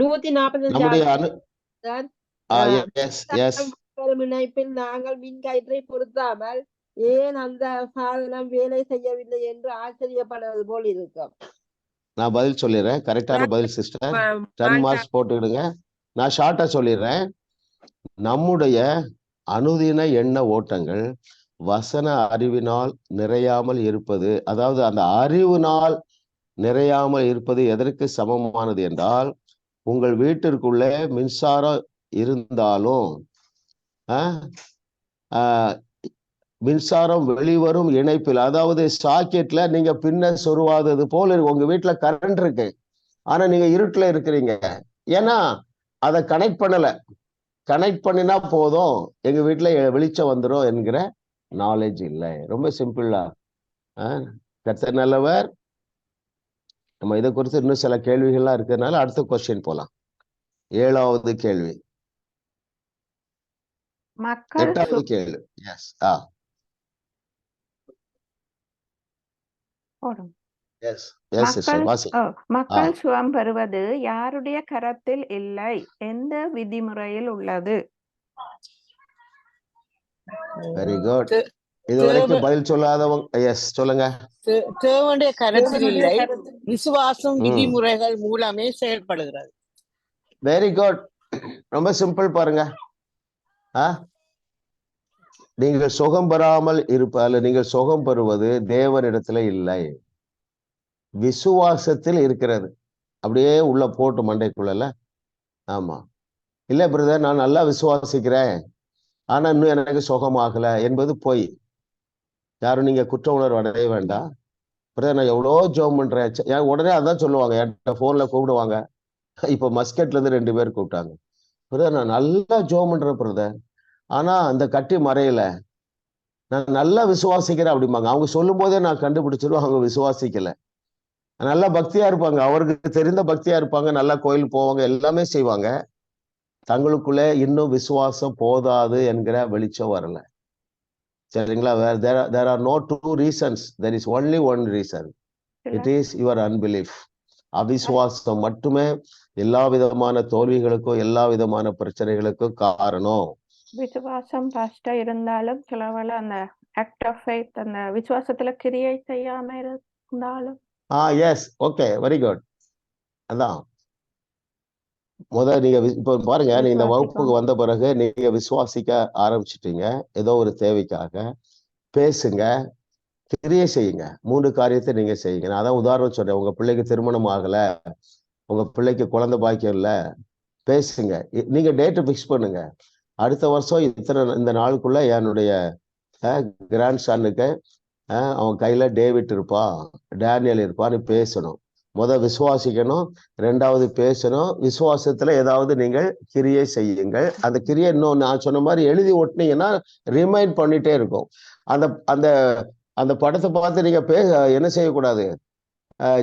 145 இணைப்பில் நாங்கள் மின் கயிற்றை பொருத்தாமல் ஏன் அந்த சாதனம் வேலை செய்யவில்லை என்று ஆச்சரியப்படுவது போல் இருக்கும். நான் பதில் சொல்லிடுறேன், கரெக்டான பதில் சிஸ்டர். 10 மார்க்ஸ் போட்டுக்கிடுங்க. நான் ஷார்ட்டா சொல்லிடுறேன். நம்முடைய அனுதின எண்ண ஓட்டங்கள் வசன அறிவினால் நிறையாமல் இருப்பது, அதாவது அந்த அறிவினால் நிறையாமல் இருப்பது எதற்கு சமமானது என்றால், உங்கள் வீட்டிற்குள்ளே மின்சாரம் இருந்தாலும் மின்சாரம் வெளிவரும் இணைப்பில், அதாவது சாக்கெட்ல நீங்க பின்ன சொருவாதது போல உங்க வீட்டுல கரண்ட் இருக்கு, ஆனா நீங்க இருட்டுல இருக்கிறீங்க. ஏன்னா அதை கனெக்ட் பண்ணல. கனெக்ட் பண்ணினா போதும் எங்க வீட்டுல வெளிச்சம் வந்துடும் என்கிற நாலேஜ் இல்லை. ரொம்ப சிம்பிளா. கர்த்தர் நல்லவர். நம்ம இதை குறித்து இன்னும் சில கேள்விகள்லாம் இருக்கிறதுனால அடுத்த கொஸ்டின் போலாம். 7வது கேள்வி. 8வது கேள்வி. எஸ், மக்கள் சுகம் பெறுவது யாருடைய கரத்தில் இல்லை, எந்த விதிமுறையில் உள்ளது? Very good. இதுவரைக்கும் பதில் சொல்லாதவங்க எஸ் சொல்லுங்க. தேவனுடைய கருத்தில் இல்லை, விசுவாசம் விதிமுறைகள் மூலமே செயல்படுகிறது. Very good. ரொம்ப சிம்பிள் பாருங்க. நீங்கள் சுகம் பெறாமல் இருப்பால் நீங்கள் சுகம் பெறுவது தேவனிடத்துல இல்லை, விசுவாசத்தில் இருக்கிறது. அப்படியே உள்ள போட்டு மண்டைக்குள்ள. ஆமா, இல்ல பிரதர் நான் நல்லா விசுவாசிக்கிறேன் ஆனா இன்னும் எனக்கு சுகமாகல என்பது பொய். யாரும் நீங்க குற்ற உணர்வு அடைய வேண்டாம். பிரதர் நான் எவ்வளோ ஜோம் பண்றேன், உடனே அதான் சொல்லுவாங்க, என்கிட்ட போன்ல கூப்பிடுவாங்க. இப்போ மஸ்கட்ல இருந்து 2 பேர் கூப்பிட்டாங்க, பிரதர் நான் நல்லா ஜோம் பண்றேன் பிரதர், ஆனா அந்த கட்டி மறையல, நான் நல்லா விசுவாசிக்கிறேன் அப்படிம்பாங்க. அவங்க சொல்லும் போதே நான் கண்டுபிடிச்சிருவேன் அவங்க விசுவாசிக்கல. நல்லா பக்தியா இருப்பாங்க, அவருக்கு தெரிந்த பக்தியா இருப்பாங்க, நல்லா கோயில் போவாங்க, எல்லாமே செய்வாங்க. தங்களுக்குள்ளே இன்னும் விசுவாசம் போதாது என்கிற வெளிச்சம் வரல. சரிங்களா? there are no 2 reasons, there is only one reason, it is your unbelief. அவிசுவாசம் மட்டுமே எல்லா விதமான தோல்விகளுக்கும் எல்லா விதமான பிரச்சனைகளுக்கும் காரணம். விசுவாசம் ஃபர்ஸ்டா இருந்தாலும் சிலவேளை அந்த ஆக்ட் ஆஃப் ஃபெய்த், அந்த விசுவாசத்துல கிரியை செய்யாம இருந்தாலும். Yes, okay, very good. அதான் நீங்க இப்ப பாருங்க, நீங்க இந்த வகுப்புக்கு வந்த பிறகு நீங்க விசுவாசிக்க ஆரம்பிச்சிட்டீங்க. ஏதோ ஒரு தேவைக்காக பேசுங்க, கிரியை செய்யுங்க. 3 காரியத்தை நீங்க செய்யுங்க. நான் அதான் உதாரணம் சொல்றேன். உங்க பிள்ளைக்கு திருமணம் ஆகல, உங்க பிள்ளைக்கு குழந்தை பாக்கியம் இல்ல, பேசுங்க. நீங்க டேட்டு பிக்ஸ் பண்ணுங்க. அடுத்த வருஷம் இந்த நாளுக்குள்ள என்னுடைய கிராண்ட் சன்னுக்கு அவன் கையில டேவிட் இருப்பான், டேனியல் இருப்பான்னு பேசணும். விசுவாசிக்கணும், 2வது பேசணும். விசுவாசத்துல ஏதாவது நீங்கள் கிரியை செய்யுங்கள். அந்த கிரியை இன்னும் நான் சொன்ன மாதிரி எழுதி ஒட்டினீங்கன்னா ரிமைண்ட் பண்ணிட்டே இருக்கும். அந்த அந்த அந்த படத்தை பார்த்து நீங்க என்ன செய்யக்கூடாது,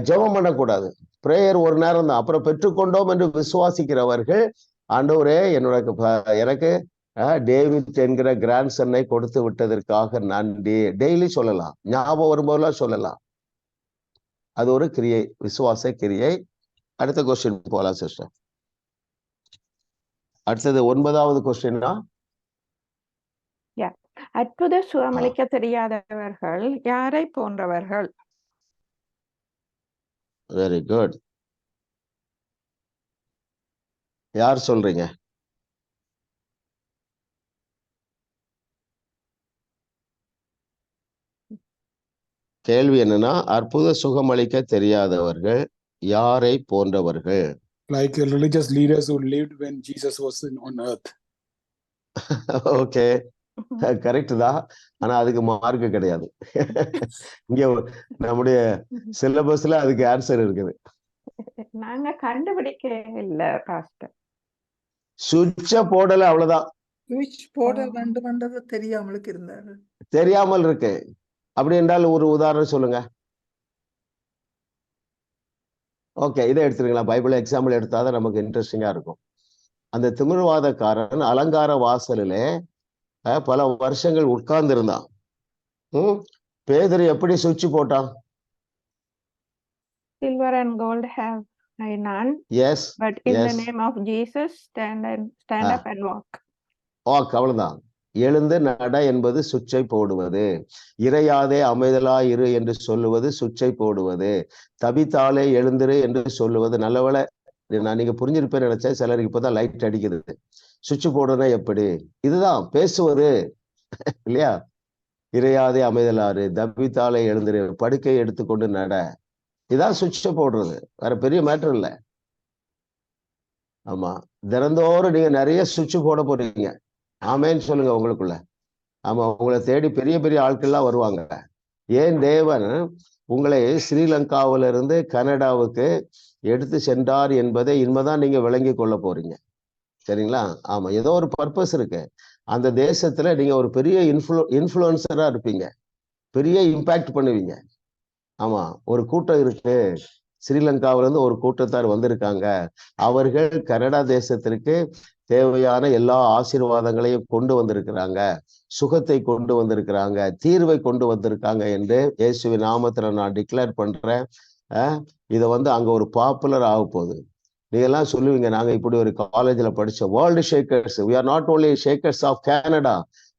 ஜெபம் பண்ணக்கூடாது. பிரேயர் ஒரு நேரம் தான். அப்புறம் பெற்றுக்கொண்டோம் என்று விசுவாசிக்கிறவர்கள், ஆண்டவரே எனக்கு டேவிட் என்கிற கிராண்ட் சன்னை கொடுத்து விட்டதற்காக நன்றி, டெய்லி சொல்லலாம், ஞாபகம் வரும்போதெல்லாம் சொல்லலாம். அது ஒரு கிரியை, விசுவாச கிரியை. அடுத்த கொஸ்டின் போகலாம் சிஸ்டர். அடுத்தது 9வது கொஸ்டின்னா, அற்புத சுகமளிக்க தெரியாதவர்கள் யாரை போன்றவர்கள்? Very good. யார் சொல்றீங்க? கேள்வி என்னன்னா, அற்புத சுகமளிக்க தெரியாதவர்கள் யாரை போன்றவர்கள்? Like religious leaders who lived when Jesus was on earth. Okay, correct தான். ஆனா அதுக்கு மார்க் கிடையாது. இங்க நம்முடைய சிலபஸ்ல அதுக்கு ஆன்சர் இருக்குது. நாங்க கண்டுபிடிக்க இல்ல பாஸ்டர். சுவிட்ச போடல, அவ்வளவுதான். சுவிட்ச் போட வேண்டும்ன்றது தெரியாமலுக்கு இருந்தாரு, தெரியாமல் இருக்கு. அப்படி என்றால் ஒரு உதாரணம் சொல்லுங்க. ஓகே, இதை எடுத்துருங்களா, பைபிள் எக்ஸாம்பிள் எடுத்தாதான் நமக்கு இன்ட்ரெஸ்டிங்கா இருக்கும். அந்த திமிர்வாதக்காரன் அலங்கார வாசலிலே பல வருஷங்கள் உட்கார்ந்து இருந்தான். பேதுரு எப்படி சுவிட்ச் போட்டான்? Silver and gold have I none. Yes. But in the name of Jesus, stand up and walk. அவ்வளவுதான். எழுந்து நட என்பது சுவிட்சை போடுவது. இறையாதே அமைதலாய் இரு என்று சொல்லுவது சுவிட்சை போடுவது. தபித்தாலே எழுந்திரு என்று சொல்லுவது. நல்லவேளை நான் நீங்க புரிஞ்சிருப்பேன்னு நினைச்சேன். சிலருக்கு இப்பதான் லைட் அடிக்குது. சுவிட்ச் போடுறதுனா எப்படி? இதுதான் பேசுவது இல்லையா? இறையாதே அமைதலாறு, தபித்தாலே எழுந்திரு, படுக்கை எடுத்துக்கொண்டு நட. இதான் சுவிட்சை போடுறது, வேற பெரிய மேட்டர் இல்லை. ஆமா, தினந்தோறும் நீங்க நிறைய சுவிட்ச் போட போறீங்க. ஆமேன்னு சொல்லுங்க உங்களுக்குள்ள. ஆமா, உங்களை தேடி பெரிய பெரிய ஆட்கள்லாம் வருவாங்க. ஏன் தேவன் உங்களை ஸ்ரீலங்காவிலிருந்து கனடாவுக்கு எடுத்து சென்றார் என்பதை இனிமேதான் நீங்க விளங்கி கொள்ள போறீங்க. சரிங்களா? ஆமா, ஏதோ ஒரு பர்பஸ் இருக்கு. அந்த தேசத்துல நீங்க ஒரு பெரிய இன்ஃப்ளூயன்சரா இருப்பீங்க, பெரிய இம்பாக்ட் பண்ணுவீங்க. ஆமா, ஒரு கூட்டம் இருக்கு, ஸ்ரீலங்காவில இருந்து ஒரு கூட்டத்தார் வந்திருக்காங்க. அவர்கள் கனடா தேசத்திற்கு தேவையான எல்லா ஆசீர்வாதங்களையும் கொண்டு வந்திருக்கிறாங்க, சுகத்தை கொண்டு வந்திருக்கிறாங்க, தீர்வை கொண்டு வந்திருக்காங்க என்று இயேசுவின் நாமத்துல நான் டிக்ளேர் பண்றேன். இதை அங்க ஒரு பாப்புலர் ஆக போகுது. நீங்க எல்லாம் சொல்லுவீங்க, நாங்க இப்படி ஒரு காலேஜ்ல படிச்சோம், world Shakers. we are not only shakers of Canada,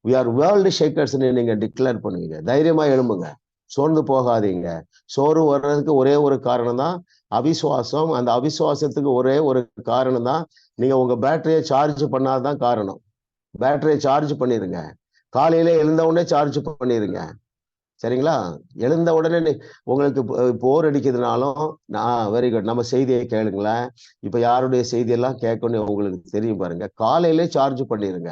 we are world shakers நீங்க டிக்ளேர் பண்ணுவீங்க. தைரியமா எழும்புங்க, சோர்ந்து போகாதீங்க. சோறு வர்றதுக்கு ஒரே ஒரு காரணம் தான் அவிசுவாசம். அந்த அவிசுவாசத்துக்கு ஒரே ஒரு காரணம் தான் நீங்க உங்க பேட்டரியை சார்ஜ் பண்ணாதான் காரணம். பேட்டரியை சார்ஜ் பண்ணிருங்க. காலையில எழுந்த உடனே சார்ஜ் பண்ணிருங்க. சரிங்களா? எழுந்த உடனே உங்களுக்கு போர் அடிக்குதுனாலும் வெரி குட், நம்ம செய்தியை கேளுங்களேன். இப்ப யாருடைய செய்தியெல்லாம் கேட்கணும் உங்களுக்கு தெரியும் பாருங்க. காலையிலே சார்ஜ் பண்ணிருங்க.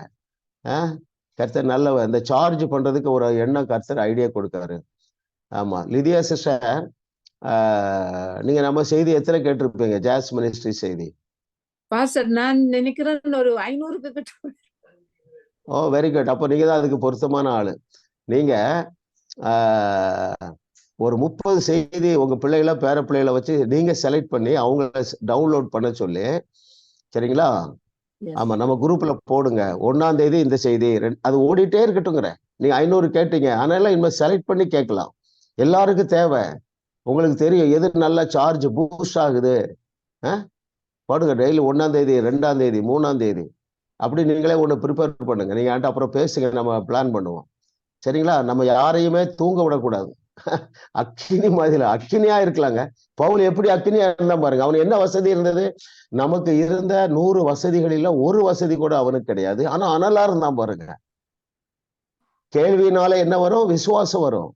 கர்த்தர் நல்ல இந்த சார்ஜ் பண்றதுக்கு ஒரு எண்ணம் கர்த்தர் ஐடியா கொடுக்காரு. ஆமா, லிதியா சிஸ்டர், நீங்க நம்ம செய்தி எத்தனை கேட்டிருப்பீங்க? ஜாஸ் மினிஸ்ட்ரி செய்தி. பாஸ்டர் நான் நினைக்கிறேன் ஒரு 500 கிட்ட. ஓ வெரி குட். அப்போ நீங்க தான் அதுக்கு பொருத்தமான ஆளு. நீங்க ஒரு 30 செய்தி உங்க பிள்ளைகளை பேர பிள்ளைகளை வச்சு நீங்க செலக்ட் பண்ணி அவங்கள டவுன்லோட் பண்ண சொல்லி, சரிங்களா? ஆமா, நம்ம குரூப்ல போடுங்க. 1ஆம் தேதி இந்த செய்தி, அது ஓடிட்டே இருக்கட்டுங்கிற. நீங்க 500 கேட்டீங்க, அதனால இனிமேல் செலக்ட் பண்ணி கேட்கலாம். எல்லாருக்கும் தேவை. உங்களுக்கு தெரியும் எது நல்லா சார்ஜ் பூஸ்ட் ஆகுது. போடுங்க டெய்லி 1ஆம் தேதி, 2ஆம் தேதி, 3ஆம் தேதி, அப்படி நீங்களே ஒன்று ப்ரிப்பேர் பண்ணுங்க. நீங்க என்கிட்ட அப்புறம் பேசுங்க, நம்ம பிளான் பண்ணுவோம். சரிங்களா? நம்ம யாரையுமே தூங்க விடக்கூடாது. அக்கினி மாதிரில அக்கினியா இருக்கலாங்க. பவுல் எப்படி அக்கினியா இருந்தா பாருங்க. அவனுக்கு என்ன வசதி இருந்தது? நமக்கு இருந்த 100 வசதிகளில ஒரு வசதி கூட அவனுக்கு கிடையாது. ஆனா அனலா இருந்தான் பாருங்க. கேள்வியினால என்ன வரும்? விசுவாசம் வரும்.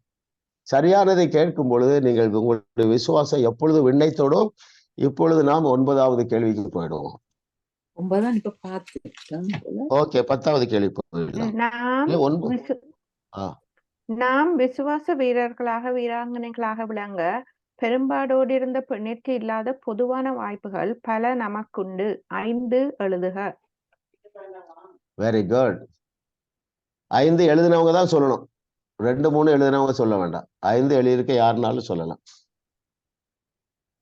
சரியானதை கேட்கும் பொழுது நீங்கள் உங்களுடைய விசுவாசம் எப்பொழுது விண்ணை-தொடும். இப்பொழுது நாம் 9வது கேள்விக்கு போயிடுவோம். ஓகே, 10வது கேள்வி போயிடலாம். நாம் விசுவாச வீரர்களாக வீராங்கனைகளாக விளங்க பெரும்பாடோடு இருந்த பெண்ணிற்கு இல்லாத பொதுவான வாய்ப்புகள் பல நமக்குண்டு. 5 எழுதுக. Very good. 5 எழுதினவங்க தான் சொல்லணும். 2, 3 எழுதினவங்க சொல்ல வேண்டாம். 5 எழுதியிருக்க யாருனாலும் சொல்லலாம்.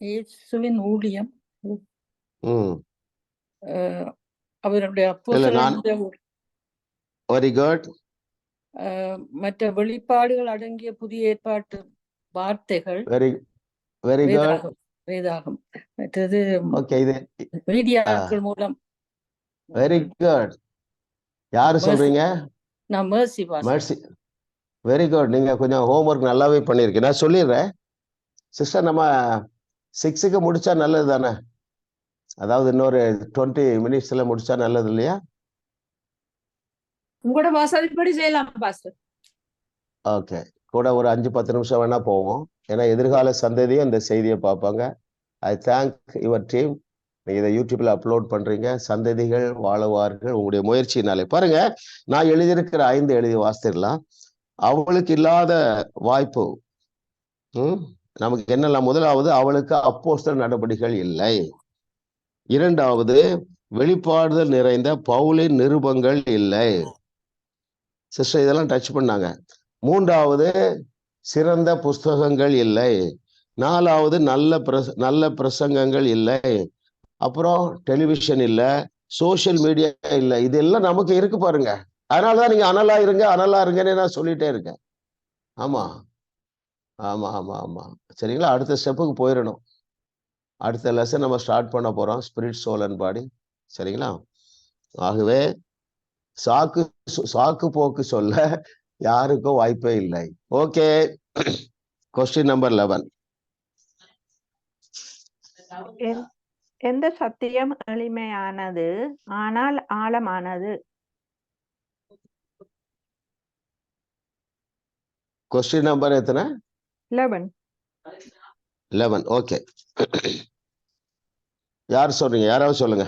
இயேசுவின் ஊழியம், அவருடைய வெரி குட். மற்ற வெளிப்பாடுகள் அடங்கிய புதிய ஏற்பாட்டு வார்த்தைகள், வெரி குட். வேதாகம், மற்றது ஓகே, இது மீடியாக்கள் மூலம். Very good. யாரு சொல்றீங்க? நான் மெர்சி. Very good. நீங்க கொஞ்சம் ஹோம்ஒர்க் நல்லாவே பண்ணிருக்கீங்க. நான் சொல்லிடுறேன் சிஸ்டர், நம்ம 6க்கு முடிச்சா நல்லது தானே? அதாவது இன்னொரு 20 மினிட்ஸ்ல முடிச்சா நல்லது இல்லையா? உங்களோட வசதிப்படி செய்யலாம் பாஸ்டர். ஓகே, கூட ஒரு 5-10 நிமிஷம் வேணா போவோம். ஏன்னா எதிர்கால சந்ததியும் இந்த செய்தியை பார்ப்பாங்க. I thank your team. நீங்க இதை யூடியூப்ல அப்லோட் பண்றீங்க. சந்ததிகள் வாழுவார்கள் உங்களுடைய முயற்சியினாலே. பாருங்க, நான் எழுதியிருக்கிற 5 எழுதி வாசிடலாம். அவளுக்கு இல்லாத வாய்ப்பு நமக்கு என்னெல்லாம்? முதலாவது, அவளுக்கு அப்போஸ்தலர் நடபடிகள் இல்லை. 2வது, வெளிப்பாடுதல் நிறைந்த பவுலின் நிருபங்கள் இல்லை. சிஸ்டர் இதெல்லாம் டச் பண்ணாங்க. 3வது, சிறந்த புஸ்தகங்கள் இல்லை. 4வது, நல்ல பிரசங்கங்கள் இல்லை. அப்புறம் டெலிவிஷன் இல்லை, சோசியல் மீடியா இல்லை. இதெல்லாம் நமக்கு இருக்கு பாருங்க. அதனாலதான் நீங்க அனலா இருங்கன்னு நான் சொல்லிட்டே இருக்கேன். ஆமா ஆமா ஆமா ஆமா சரிங்களா? அடுத்த ஸ்டெப்புக்கு போயிடணும். அடுத்த லெசன் நம்ம ஸ்டார்ட் பண்ண போறோம், ஸ்பிரிட், சோல் அண்ட் பாடி. சரிங்களா? ஆகவே சாக்கு போக்கு சொல்ல யாருக்கும் வாய்ப்பே இல்லை. Okay, question number 11. எந்த சத்தியம் எளிமையானது ஆனால் ஆழமானது? கொஸ்டின் நம்பர் எத்தனை? 11. ஓகே, யார் சொல்றீங்க? யாராவது சொல்லுங்க.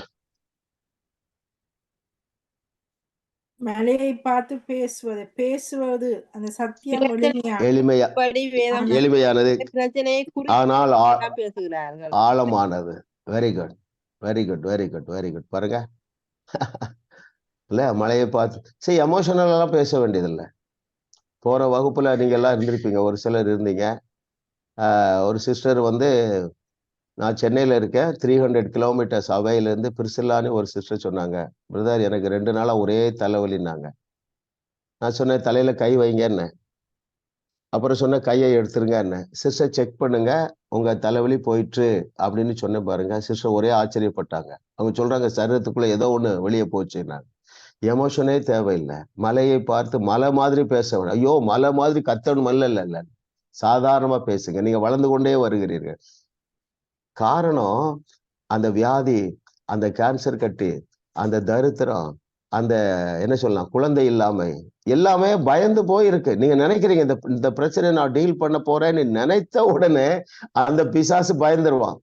மலையை பார்த்து பேசுவது அந்த சத்தியம் எளிமையானது ஆனால் பேசுகிறார்கள். ஆழமானது. Very good, very good, very good, very good. பாருங்க, இல்ல மலையை பார்த்து சரி, எமோஷனலாம் பேச வேண்டியதில்லை. போற வகுப்புல நீங்க எல்லாம் இருந்திருப்பீங்க, ஒரு சிலர் இருந்தீங்க. ஒரு சிஸ்டர் நான் சென்னையில இருக்கேன், 300 கிலோமீட்டர்ஸ் அவையிலேருந்து பிரிசில்லான்னு ஒரு சிஸ்டர் சொன்னாங்க, பிரதர் எனக்கு 2 நாளா ஒரே தலைவலின்னாங்க. நான் சொன்னேன் தலையில கை வைங்கன்னு. அப்புறம் சொன்ன கையை எடுத்துருங்க என்ன. சிஸ்டர் செக் பண்ணுங்க, உங்க தலைவலி போயிட்டு அப்படின்னு சொன்ன பாருங்க. சிஸ்டர் ஒரே ஆச்சரியப்பட்டாங்க. அவங்க சொல்றாங்க சரீரத்துக்குள்ள ஏதோ ஒண்ணு வெளியே போச்சுன்னாங்க. எமோஷனே தேவையில்லை. மலையை பார்த்து மலை மாதிரி பேச வேணும். ஐயோ மலை மாதிரி கத்தணும், இல்ல சாதாரணமா பேசுங்க. நீங்க வளர்ந்து கொண்டே வருகிறீர்கள். காரணம் அந்த வியாதி, அந்த கேன்சர் கட்டி, அந்த தரித்திரம், அந்த என்ன சொல்லலாம் குழந்தை இல்லாமை, எல்லாமே பயந்து போயிருக்கு. நீங்க நினைக்கிறீங்க இந்த பிரச்சனை நான் டீல் பண்ண போறேன்னு நினைத்த உடனே அந்த பிசாசு பயந்துருவான்.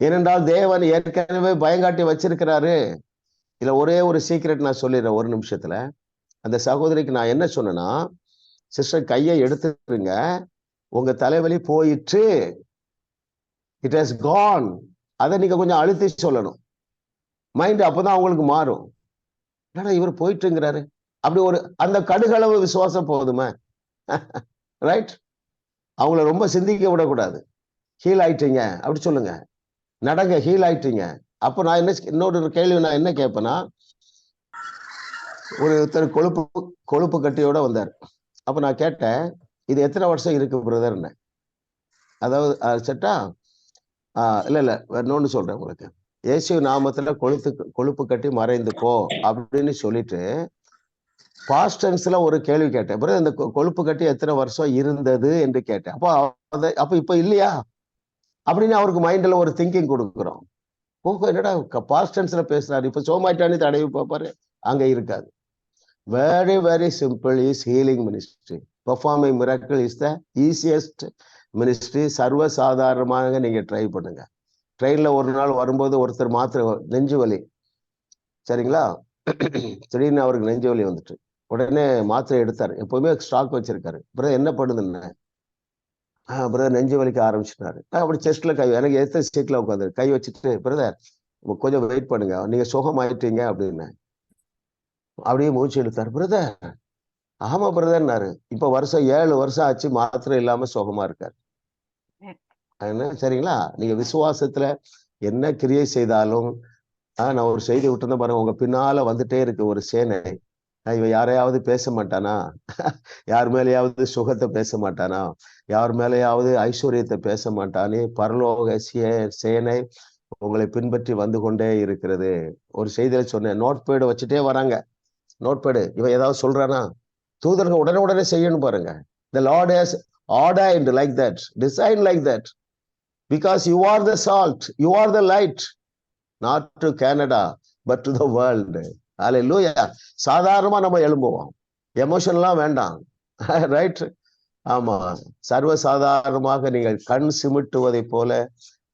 ஏனென்றால் தேவன் ஏற்கனவே பயங்காட்டி வச்சிருக்கிறாரு. இதுல ஒரே ஒரு சீக்ரெட் நான் சொல்லிடுறேன் ஒரு நிமிஷத்துல. அந்த சகோதரிக்கு நான் என்ன சொன்னேன்னா, சிஸ்டர் கையை எடுத்துருங்க, உங்க தலைவலி போயிற்று, இட் ஹஸ் கான். அதை நீங்க கொஞ்சம் அழுத்தி சொல்லணும். மைண்ட் அப்பதான் அவங்களுக்கு மாறும். என்னடா இவர் போயிட்டுங்கிறாரு, அப்படி ஒரு அந்த கடுகளவு விசுவாசம் போதுமே. ரைட்? அவங்கள ரொம்ப சிந்திக்க விடக்கூடாது. ஹீல் ஆயிட்டீங்க அப்படி சொல்லுங்க, நடங்க ஹீல் ஆயிட்டீங்க. அப்ப நான் என்ன இன்னொரு கேள்வி நான் என்ன கேட்பேன்னா, ஒருத்தர் கொழுப்பு கட்டியோட வந்தார். அப்ப நான் கேட்டேன், இது எத்தனை வருஷம் இருக்கு பிரதர்ன்னு. அதாவது சட்டா இல்ல இன்னொன்னு சொல்றேன் உங்களுக்கு. இயேசு நாமத்துல கொழுப்பு கட்டி மறைந்து போ அப்படின்னு சொல்லிட்டு பாஸ்ட் டென்ஸ்ல ஒரு கேள்வி கேட்டேன். பிரதர் இந்த கொழுப்பு கட்டி எத்தனை வருஷம் இருந்தது என்று கேட்டேன். அப்ப இப்ப இல்லையா அப்படின்னு அவருக்கு மைண்ட்ல ஒரு திங்கிங் கொடுக்குறோம். ஓஹோ என்னடா பாஸ்ட் டென்ஸ்ல பேசுறாரு, இப்ப சோமாயிட்டானு தடவி பார்ப்பாரு, அங்க இருக்காது. Very very simple is healing ministry. Performing miracle is the easiest ministry. சர்வசாதாரணமாக நீங்க ட்ரை பண்ணுங்க. ட்ரெயின்ல ஒரு நாள் வரும்போது ஒருத்தர் மாத்திரை, நெஞ்சு வலி, சரிங்களா, திடீர்னு அவருக்கு நெஞ்சு வலி வந்துட்டு உடனே மாத்திரை எடுத்தாரு. எப்பவுமே ஸ்டாக் வச்சிருக்காரு. பிரதர் என்ன பண்ணுதுன்னு, பிரதர் நெஞ்சு வலிக்க ஆரம்பிச்சுட்டாரு. அப்படி செஸ்ட்ல கை, எனக்கு எத்தனை சீட்ல உட்காந்து கை வச்சுட்டு, பிரதர் கொஞ்சம் வெயிட் பண்ணுங்க, நீங்க சுகம் ஆயிட்டீங்க அப்படின்னு அப்படியே மூச்சு எடுத்தாரு. பிரதர் ஆமா பிரதர்னாரு. இப்ப வருஷம் 7 வருஷம் ஆச்சு, மாத்திரை இல்லாம சுகமா இருக்காரு. சரிங்களா? நீங்க விசுவாசத்துல என்ன கிரியை செய்தாலும், நான் ஒரு செய்தி விட்டுருந்தேன் பாருங்க, உங்க பின்னால வந்துட்டே இருக்கு ஒரு சேனை. இவன் யாரையாவது பேச மாட்டானா, யார் மேலேயாவது சுகத்தை பேச மாட்டானா, யார் மேலேயாவது ஐஸ்வர்யத்தை பேச மாட்டானே, பரலோக சேனை உங்களை பின்பற்றி வந்து கொண்டே இருக்கிறது. ஒரு செய்தியில சொன்னேன், நோட்பேடு வச்சுட்டே வராங்க. நோட்பேடு, இவன் ஏதாவது சொல்றானா தூதர்கள் உடனே செய்யணும் பாருங்க. The Lord has ordained like that, designed like that, because you are the salt, you are the light, not to Canada but to the world. Hallelujah. சாதாரணமா நம்ம எழும்புவோம், எமோஷன்லாம் வேண்டாம். ரைட்? ஆமா, சர்வசாதாரணமாக நீங்கள் கண் சிமிட்டுவதை போல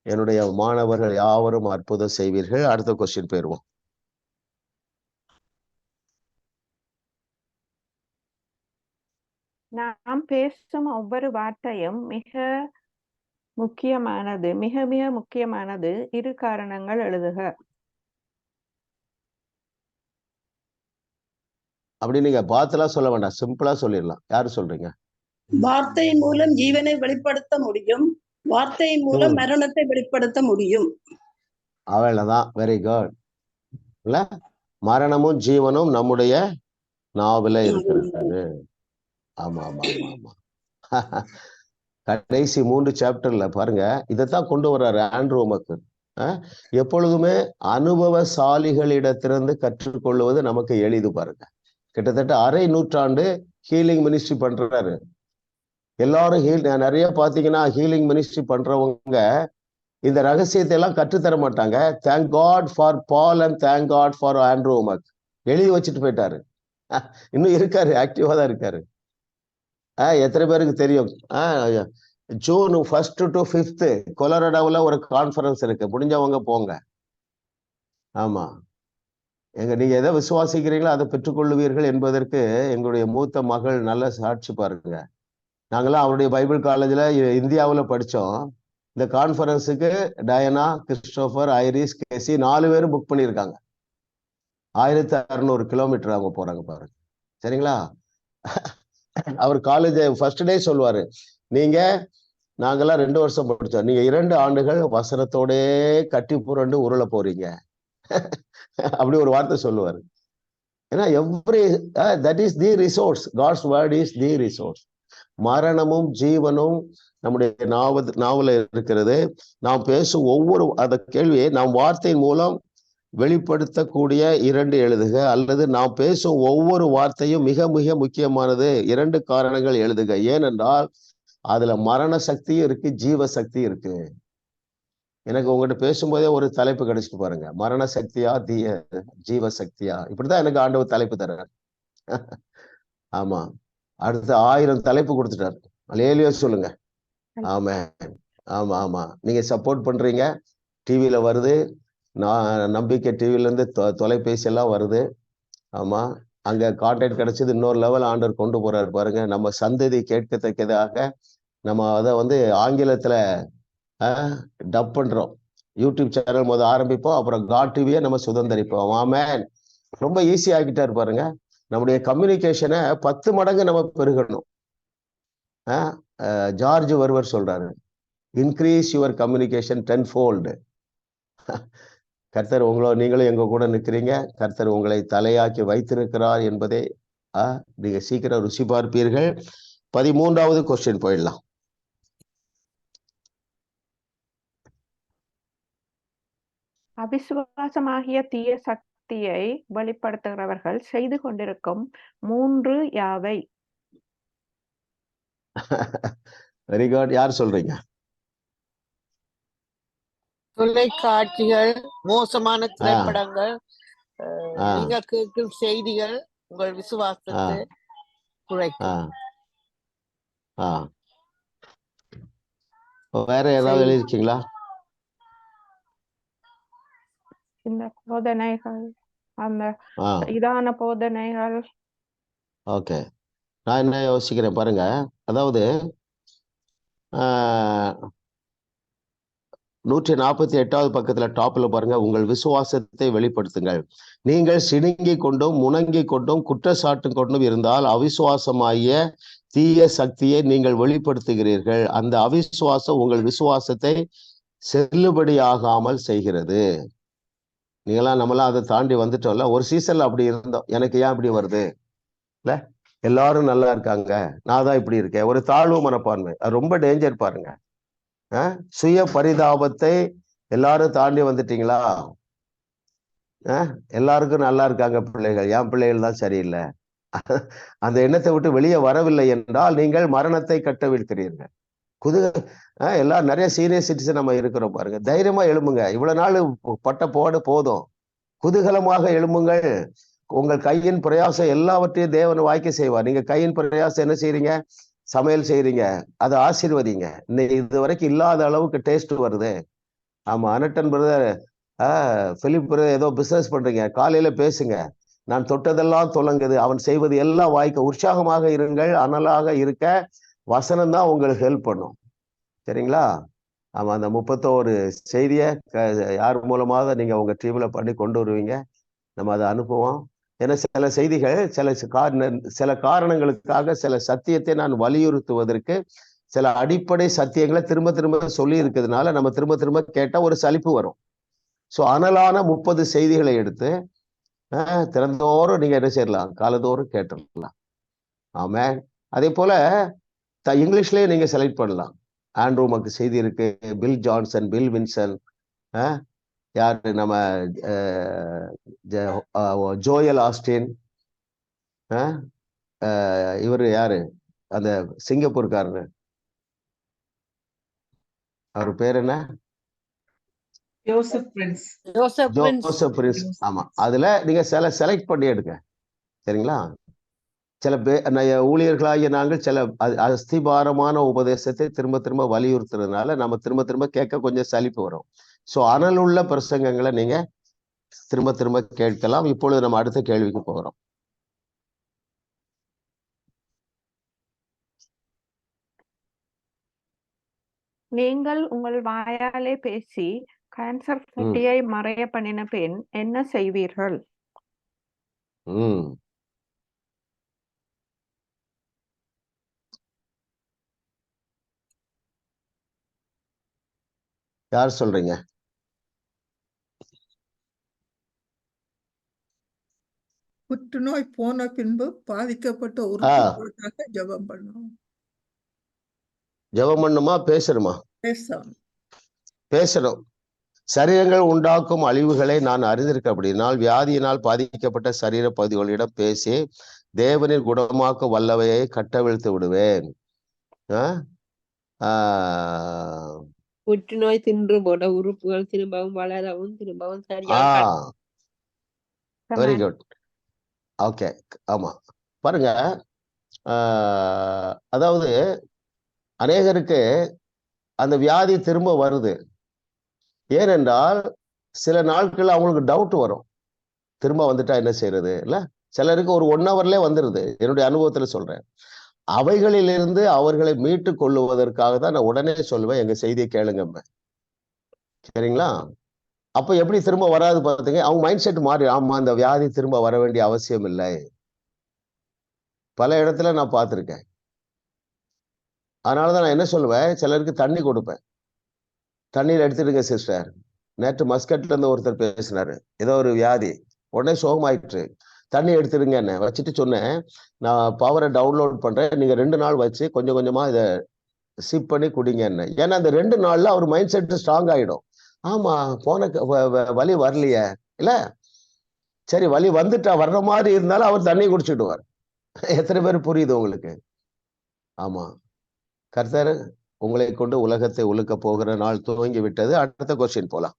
என்னுடைய மாணவர்கள் யாவரும் அற்புதம் செய்வீர்கள். அடுத்த கொஸ்டின் போயிருவோம். நாம் பேசும் ஒவ்வொரு வார்த்தையும் மிக முக்கியமானது, மிக மிக முக்கியமானது. இரு காரணங்கள் எழுதுக. அப்படி நீங்க பாத்தெல்லாம் சொல்ல வேண்டாம், சிம்பிளா சொல்லிடலாம். யாரு சொல்றீங்க? வார்த்தையின் மூலம் ஜீவனை வெளிப்படுத்த முடியும், வார்த்தையின் மூலம் மரணத்தை வெளிப்படுத்த முடியும். அவ்வளவுதான். Very good. இல்ல, மரணமும் ஜீவனும் நம்முடைய நாவில இருக்கிறது. ஆமா ஆமா ஆமா ஆமா. கடைசி 3 சாப்டர்ல பாருங்க, இதைத்தான் கொண்டு வர்றாரு ஆண்ட்ரூ மக்கள். எப்பொழுதுமே அனுபவசாலிகளிடத்திலிருந்து கற்றுக்கொள்வது நமக்கு எளிது. பாருங்க, கிட்டத்தட்ட அரை நூற்றாண்டு ஹீலிங் மினிஸ்ட்ரி பண்றாரு. எல்லாரும் நிறைய பாத்தீங்கன்னா ஹீலிங் மினிஸ்ட்ரி பண்றவங்க இந்த ரகசியத்தை எல்லாம் கற்றுத்தர மாட்டாங்க. Thank God for Paul and thank God for Andrew Mack. எழுதி வச்சுட்டு போயிட்டாரு. இன்னும் இருக்காரு, ஆக்டிவா தான் இருக்காரு. எத்தனை பேருக்கு தெரியும்? ஜூன் 1 to 5 கொலராடோவில் ஒரு கான்ஃபரன்ஸ் இருக்கு, முடிஞ்சவங்க போங்க. ஆமா, நீங்க எதை விசுவாசிக்கிறீங்களோ அதை பெற்றுக்கொள்ளுவீர்கள் என்பதற்கு எங்களுடைய மூத்த மகள் நல்ல சாட்சி. பாருங்க, நாங்களாம் அவருடைய பைபிள் காலேஜ்ல இந்தியாவில் படித்தோம். இந்த கான்ஃபரன்ஸுக்கு டயனா, கிறிஸ்டோபர், ஐரிஸ், கேசி 4 பேரும் புக் பண்ணியிருக்காங்க. 1600 கிலோமீட்டர் அவங்க போறாங்க பாருங்க. சரிங்களா? அவர் காலேஜ் ஃபர்ஸ்ட் டே சொல்லுவாரு, நாங்கெல்லாம் 2 வருஷம் படிச்சோம், நீங்க 2 ஆண்டுகள் வசனத்தோட கட்டி புரண்டு உருள போறீங்க. அப்படி ஒரு வார்த்தை சொல்லுவாரு. ஏன்னா that is the resource. God's word is the resource. மரணமும் ஜீவனும் நம்முடைய நாவல இருக்கிறது. நாம் பேசும் ஒவ்வொரு அந்த கேள்வியை நாம் வார்த்தையின் மூலம் வெளிப்படுத்தக்கூடிய 2 எழுதுக, அல்லது நாம் பேசும் ஒவ்வொரு வார்த்தையும் மிக மிக முக்கியமானது 2 காரணங்கள் எழுதுக. ஏனென்றால் அதுல மரண சக்தியும் இருக்கு, ஜீவ சக்தி இருக்கு. எனக்கு உங்ககிட்ட பேசும்போதே ஒரு தலைப்பு கிடைச்சிட்டு பாருங்க, மரண சக்தியா ஜீவ சக்தியா. இப்படிதான் எனக்கு ஆண்டவர் தலைப்பு தர்றாரு. ஆமா, அடுத்து 1000 தலைப்பு கொடுத்துட்டாரு. அல்லேலூயா சொல்லுங்க. ஆமா ஆமா ஆமா, நீங்க சப்போர்ட் பண்றீங்க. டிவியில வருது, நம்பிக்கை டிவில இருந்து தொலைபேசி எல்லாம் வருது. ஆமா, அங்க கான்டாக்ட் கிடைச்சது, இன்னொரு லெவல் ஆண்டவர் கொண்டு போறாரு பாருங்க. நம்ம சந்ததி கேட்கத்தக்கதாக நம்ம அதை ஆங்கிலத்துல டப் பண்றோம். யூடியூப் சேனல் ஆரம்பிப்போம், அப்புறம் காட் டிவியை நம்ம சுதந்திரிப்போம். ஆமென். ரொம்ப ஈஸி ஆக்கிட்டாரு பாருங்க. நம்முடைய கம்யூனிகேஷனை 10 மடங்கு நம்ம பெருகணும். ஜார்ஜ் வருவர் சொல்றாரு, இன்க்ரீஸ் யுவர் கம்யூனிகேஷன் 10-fold. கர்த்தர் நீங்களும் எங்க கூட நிற்கிறீங்க. கர்த்தர் உங்களை தலையாக்கி வைத்திருக்கிறார் என்பதை நீங்க சீக்கிரம் ருசி பார்ப்பீர்கள். 13வது கொஸ்டின் போயிடலாம். அவிசுவாசமாகிய தீய சக்தியை வெளிப்படுத்துகிறவர்கள் செய்து கொண்டிருக்கும் 3 யாவை? Very good. யார் சொல்றீங்க? தொலைக்காட்சிகள், மோசமான திரைப்படங்கள், நீங்க கேட்கும் செய்திகள் உங்கள் விசுவாசத்தை குறைக்கும். வேற ஏதாவது எழுதிருக்கீங்களா? இந்த போதனைகள், அந்த இதான போதனைகள். ஓகே, நான் என்ன யோசிக்கிறேன் பாருங்க. அதாவது 148வது பக்கத்துல டாப்ல பாருங்க, உங்கள் விசுவாசத்தை வெளிப்படுத்துங்கள். நீங்கள் சிணுங்கி கொண்டும் முணங்கி கொண்டும் குற்றச்சாட்டு கொண்டும் இருந்தால் அவிசுவாசமாகிய தீய சக்தியை நீங்கள் வெளிப்படுத்துகிறீர்கள். அந்த அவிசுவாசம் உங்கள் விசுவாசத்தை செல்லுபடியாகாமல் செய்கிறது. நீங்களாம் நம்மளாம் அதை தாண்டி வந்துட்டோம்ல. ஒரு சீசன்ல அப்படி இருந்தோம். எனக்கு ஏன் இப்படி வருது இல்ல, எல்லாரும் நல்லா இருக்காங்க, நான் தான் இப்படி இருக்கேன். ஒரு தாழ்வு மனப்பான்மை, அது ரொம்ப டேஞ்சர் பாருங்க. சுய பரிதாபத்தை எல்லாரும் தாண்டி வந்துட்டீங்களா? எல்லாருக்கும் நல்லா இருக்காங்க பிள்ளைகள், என் பிள்ளைகள் தான் சரியில்லை. அந்த எண்ணத்தை விட்டு வெளியே வரவில்லை என்றால் நீங்கள் மரணத்தை கட்டவிழ்க்கிறீர்கள். எல்லாரும் நிறைய சீனியர் சிட்டிசன் நம்ம இருக்கிறோம் பாருங்க. தைரியமா எழும்புங்க. இவ்வளவு நாள் பட்ட போடு போதும். குதூகலமாக எழும்புங்கள். உங்கள் கையின் பிரயாசம் எல்லாவற்றையும் தேவன் வாய்க்க செய்வார். நீங்க கையின் பிரயாசம் என்ன செய்றீங்க? சமையல் செய்றீங்க, அதை ஆசீர்வதிங்க. இது வரைக்கும் இல்லாத அளவுக்கு டேஸ்ட் வருது. ஆமா, அனட்டன் பிரதர், பிலிப் பிரதர் ஏதோ பிசினஸ் பண்றீங்க, காலையில பேசுங்க. நான் தொட்டதெல்லாம் துலங்குது, அவன் செய்வது எல்லாம் வாய்க்க. உற்சாகமாக இருங்கள். அனலாக இருக்க வசனம் தான் உங்களுக்கு ஹெல்ப் பண்ணும். சரிங்களா? ஆமா, அந்த 31 செய்தியை யார் மூலமாக நீங்க உங்க டீம்ல பண்ணி கொண்டு வருவீங்க, நம்ம அதை அனுப்புவோம். ஏன்னா சில செய்திகள் சில காரணங்களுக்காக சில சத்தியத்தை நான் வலியுறுத்துவதற்கு சில அடிப்படை சத்தியங்களை திரும்ப திரும்ப சொல்லி இருக்கிறதுனால நம்ம திரும்ப திரும்ப கேட்டா ஒரு சலிப்பு வரும். ஸோ அனலான 30 செய்திகளை எடுத்து திறந்தோறும் நீங்க என்ன செய்யலாம், காலத்தோறும் கேட்டுடலாம். ஆமா, அதே போல இங்கிலீஷ்லயே நீங்க செலக்ட் பண்ணலாம். ஆண்ட்ரூ மக்கு செய்தி இருக்கு, பில் ஜான்சன், பில் வின்சன், யாரு நம்ம ஜோயல் ஆஸ்டின், இவரு யாரு, அந்த சிங்கப்பூர்காரரு, அவர் பேர் என்ன? Joseph Prince. Joseph Prince. ஆமா, அதுல நீங்க செலக்ட் பண்ணி எடுங்க. சரிங்களா? சில ஊழியர்களாகிய நாங்கள் சில அஸ்திபாரமான உபதேசத்தை திரும்ப திரும்ப வலியுறுத்துறதுனால நம்ம திரும்ப திரும்ப கேட்க கொஞ்சம் சலிப்பு வரும். ஸோ அனலுள்ள பிரசங்கங்களை நீங்க திரும்ப திரும்ப கேட்கலாம். இப்பொழுது நம்ம அடுத்த கேள்விக்கு போகிறோம். நீங்கள் உங்கள் வாயாலே பேசி கேன்சர் கட்டியை மறைய பண்ணின பின் என்ன செய்வீர்கள்? யார் சொல்றீங்க? புற்றுநோய் போன பின்பு பாதிக்கப்பட்ட உறுப்புகளுக்காக ஜெபம் பண்ணணும். ஜெபம் பண்ணுமா பேசணுமா? பேசணும். பேசணும். சரீரங்கள் உண்டாக்கும் அழிவுகளை நான் அறிந்திருக்கிறபடினால் வியாதியினால் பாதிக்கப்பட்ட சரீர பகுதிகளிடம் பேசி தேவனின் குணமாக்க வல்லவையை கட்டவிழ்த்து விடுவேன். புற்றுநோய் தின்று போட உறுப்புகள் திரும்பவும் வளரவும் திரும்பவும் சரியாக. Very good. ஓகே, ஆமா பாருங்க. அதாவது அநேகருக்கு அந்த வியாதி திரும்ப வருது. ஏனென்றால் சில நாட்கள் அவங்களுக்கு டவுட் வரும், திரும்ப வந்துட்டா என்ன செய்யறது இல்ல. சிலருக்கு ஒரு 1 ஹவர்லேயே வந்துருது. என்னுடைய அனுபவத்துல சொல்றேன். அவைகளிலிருந்து அவர்களை மீட்டு கொள்ளுவதற்காக தான் நான் உடனே சொல்லுவேன், எங்க செய்தியை கேளுங்க. சரிங்களா? அப்ப எப்படி திரும்ப வராது பார்த்தீங்க, அவங்க மைண்ட் செட் மாறி, ஆமா அந்த வியாதி திரும்ப வர வேண்டிய அவசியம் இல்லை. பல இடத்துல நான் பார்த்துருக்கேன். அதனாலதான் நான் என்ன சொல்லுவேன், சிலருக்கு தண்ணி கொடுப்பேன். தண்ணீர் எடுத்துடுங்க சிஸ்டர். நேற்று மஸ்கட்ல இருந்து ஒருத்தர் பேசினாரு, ஏதோ ஒரு வியாதி, உடனே சோகமாயிட்டு தண்ணி எடுத்துடுங்க. என்ன வச்சுட்டு சொன்னேன், நான் பவரை டவுன்லோட் பண்றேன், நீங்க 2 நாள் வச்சு கொஞ்சம் கொஞ்சமா இதை சிப் பண்ணி குடிங்க. என்ன ஏன்னா அந்த 2 நாள்ல அவர் மைண்ட் செட் ஸ்ட்ராங் ஆயிடும். ஆமா போன வலி வரலையே இல்ல, சரி வலி வந்துட்டா வர்ற மாதிரி இருந்தாலும் அவர் தண்ணி குடிச்சுடுவார். எத்தனை பேர் புரியுது உங்களுக்கு? ஆமா, கர்த்தர் உங்களை கொண்டு உலகத்தை உலுக்க போகிற நாள் துவங்கி விட்டது. அடுத்த கொஸ்டின் போலாம்.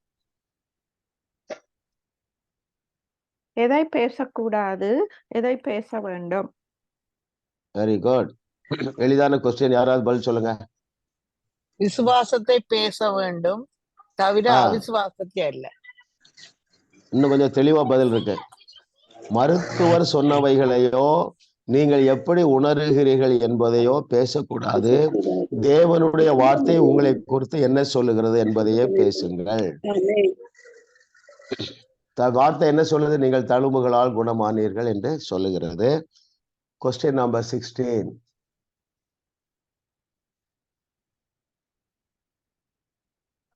எதை பேசக்கூடாது, எதை பேச வேண்டும்? Very good. எளிதான கொஸ்டின், யாராவது பதில் சொல்லுங்க. விசுவாசத்தை பேச வேண்டும், தவிர அவிசுவாசத்தை அல்ல. இன்னும் கொஞ்சம் தெளிவா பதில் இருக்கு. மருத்துவர் சொன்னவைகளையோ நீங்கள் எப்படி உணர்கிறீர்கள் என்பதையோ பேசக்கூடாது. தேவனுடைய வார்த்தை உங்களை குறித்து என்ன சொல்லுகிறது என்பதையே பேசுங்கள். வார்த்தை என்ன சொல்லுது? நீங்கள் தழும்புகளால் குணமானீர்கள் என்று சொல்லுகிறது. Question number 16.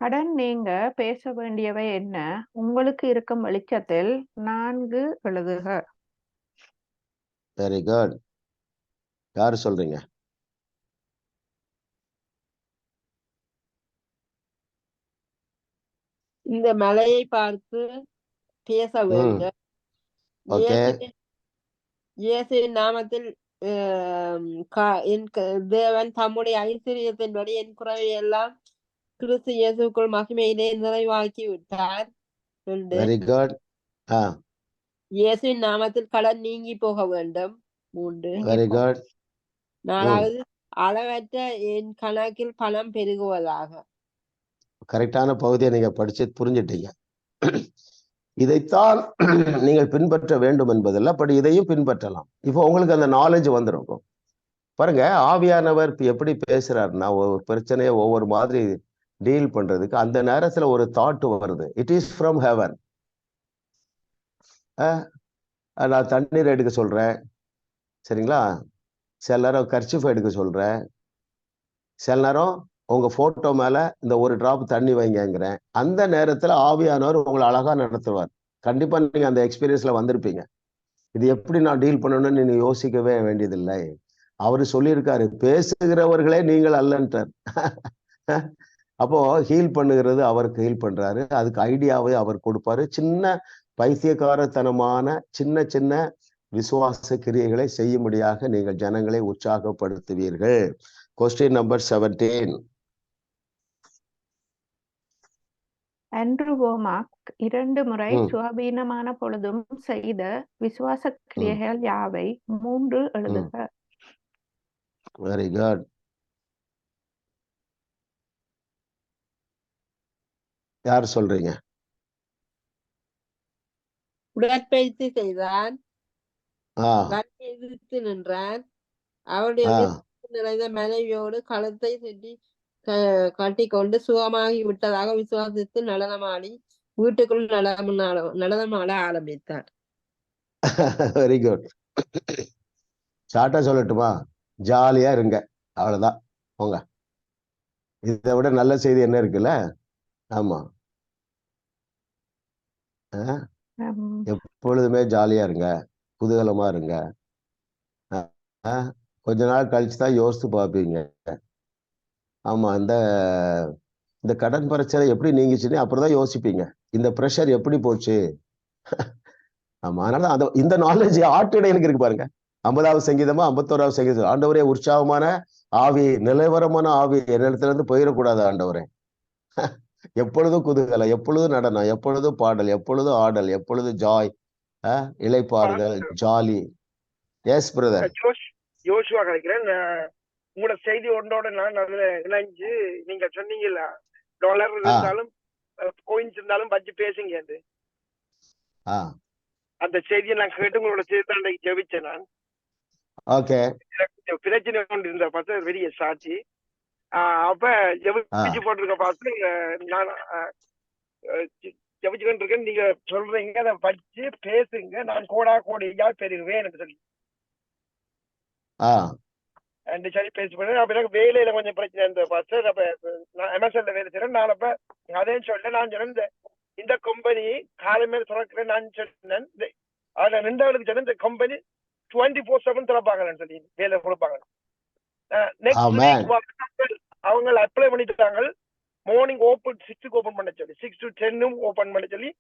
கடன் நீங்க பேச வேண்டியவை என்ன? உங்களுக்கு இருக்கும் வெளிச்சத்தில் 4 எழுதுக. Very good. யாரு சொல்றீங்க? இந்த மலையை பார்த்து பேச வேண்டும். இயேசுவின் நாமத்தில் தேவன் தம்முடைய ஐஸ்வர்யத்தின்படி என் குறைவை எல்லாம் கிறிஸ்து இயேசுக்குள் மகிமையிலே நிறைவாக்கி விட்டார். Very good. இயேசுவின் நாமத்தில் கடன் நீங்கி போக வேண்டும். 3. Very good. 4வது அளவற்ற என் கணக்கில் பணம் பெருகுவதாக. கரெக்டான பகுதியை நீங்க படிச்சு புரிஞ்சிட்டீங்க. இதைத்தான் நீங்கள் பின்பற்ற வேண்டும் என்பதில்லை, பட் இதையும் பின்பற்றலாம். இப்போ உங்களுக்கு அந்த நாலேஜ் வந்துடும். பாருங்க, ஆவியானவர் எப்படி பேசுறாருன்னா, ஒரு பிரச்சனையை ஒவ்வொரு மாதிரி டீல் பண்றதுக்கு அந்த நேரத்துல ஒரு தாட் வருது. It is from heaven. நான் தண்ணீர் எடுக்க சொல்றேன், சரிங்களா? சில நேரம் கர்ச்சிஃப் எடுக்க சொல்றேன், சில நேரம் உங்க போட்டோ மேல இந்த ஒரு டிராப் தண்ணி வைங்கிறேன். அந்த நேரத்துல ஆவியானவர் உங்களை அழகா நடத்துவார். கண்டிப்பா நீங்க அந்த எக்ஸ்பீரியன்ஸ்ல வந்திருப்பீங்க. இது எப்படி நான் டீல் பண்ணணும்னு நீங்க யோசிக்கவே வேண்டியதில்லை. அவரு சொல்லியிருக்காரு, பேசுகிறவர்களே நீங்கள் அல்லன்ட்டார். அப்போ ஹீல் பண்ணுகிறது அவருக்கு ஹீல் பண்றாரு. அதுக்கு ஐடியாவை அவர் கொடுப்பாரு. சின்ன பைத்தியக்காரத்தனமான சின்ன சின்ன விசுவாச கிரியைகளை செய்யும்படியாக நீங்கள் ஜனங்களை உற்சாகப்படுத்துவீர்கள். Question number 17. ஆண்ட்ரூ வோமாக் 2 முறை சுவாபீனமான பொழுதும் செய்த விசுவாச கிரியைகள் யாவை? 3 எழுதுக. Very good. யார் சொல்றீங்க? உடற்பயிற்சி செய்தான், எதிர்த்து நின்றான், அவருடைய நிறைந்த மனைவியோடு களத்தை சுற்றி கட்டிக்கொண்டு சுகமாகி விட்டதாக விசுவாசித்து நடனமாடி வீட்டுக்குள் நடனமாட ஆரம்பித்தார். Very good. ஷார்ட்டா சொல்லட்டுமா? ஜாலியா இருங்க, அவ்வளவுதான். போங்க. இதை விட நல்ல செய்தி என்ன இருக்குல்ல? ஆமா, எப்பொழுதுமே ஜாலியா இருங்க, குதூகலமா இருங்க. கொஞ்ச நாள் கழிச்சுதான் யோசித்து பார்ப்பீங்க, ஆமா இந்த இந்த கடன் பிரச்சனை எப்படி நீங்கிச்சுன்னு அப்புறம் தான் யோசிப்பீங்க. இந்த ப்ரெஷர் எப்படி போச்சு. ஆமா, அதனால அந்த இந்த நாலேஜ் ஆட்டிடையலுக்கு இருக்கு பாருங்க. 50வது சங்கீதமா 51வது சங்கீதம், ஆண்டவரே உற்சாகமான ஆவி, நிலவரமான ஆவி என்னிடத்துல இருந்து போயிடக்கூடாது ஆண்டவரே. எப்பொழுதும் குதூகலம், எப்பொழுதும் நடனம், எப்பொழுதும் பாடல், எப்பொழுதும் ஆடல், எப்பொழுதும் ஜாய், இளைப்பாறுதல், ஜாலி. Yes brother. யோசுவா கிடைக்கிறேன். உங்களோட செய்தி ஒன்றோட நான் அதுல இணைஞ்சு நீங்க சொன்னீங்கல்ல, டாலர் இருந்தாலும் கோயின்ஸ் இருந்தாலும் வச்சு பேசுங்க. அந்த செய்தியை நான் கேட்டு உங்களோட செய்தி ஜெபிச்சேன் நான். ஓகே. பிரச்சனை கொண்டு இருந்த பார்த்து பெரிய சாட்சி. அப்ப ஜெபிச்சு போட்டிருக்க பார்த்து நான் ஜெபிச்சு கொண்டு இருக்கேன். நீங்க சொல்றீங்க அதை வச்சு பேசுங்க, நான் கோடியா பெருவேன் சொல்லி சரி பேசி பண்ணேன். அப்ப எனக்கு வேலையில கொஞ்சம் பிரச்சனை இருந்த பாஸ்டர். அப்ப நான் எம்எஸ்எல்ல வேலை செய்யறேன். நான் அப்ப அதையும் சொல்ல நான் சொன்னேன், இந்த கம்பெனி காலை மேல திறக்கிறேன் நான் சொன்னேன். அதுல 2வது சொன்னேன், இந்த கம்பெனி 24/7 திறப்பாங்கன்னு சொல்லி வேலை கொடுப்பாங்க. அவங்க அப்ளை பண்ணிட்டாங்க. மார்னிங் ஓப்பன் 6க்கு ஓப்பன் பண்ண சொல்லி 6 to 10 ஓப்பன் பண்ண சொல்லி.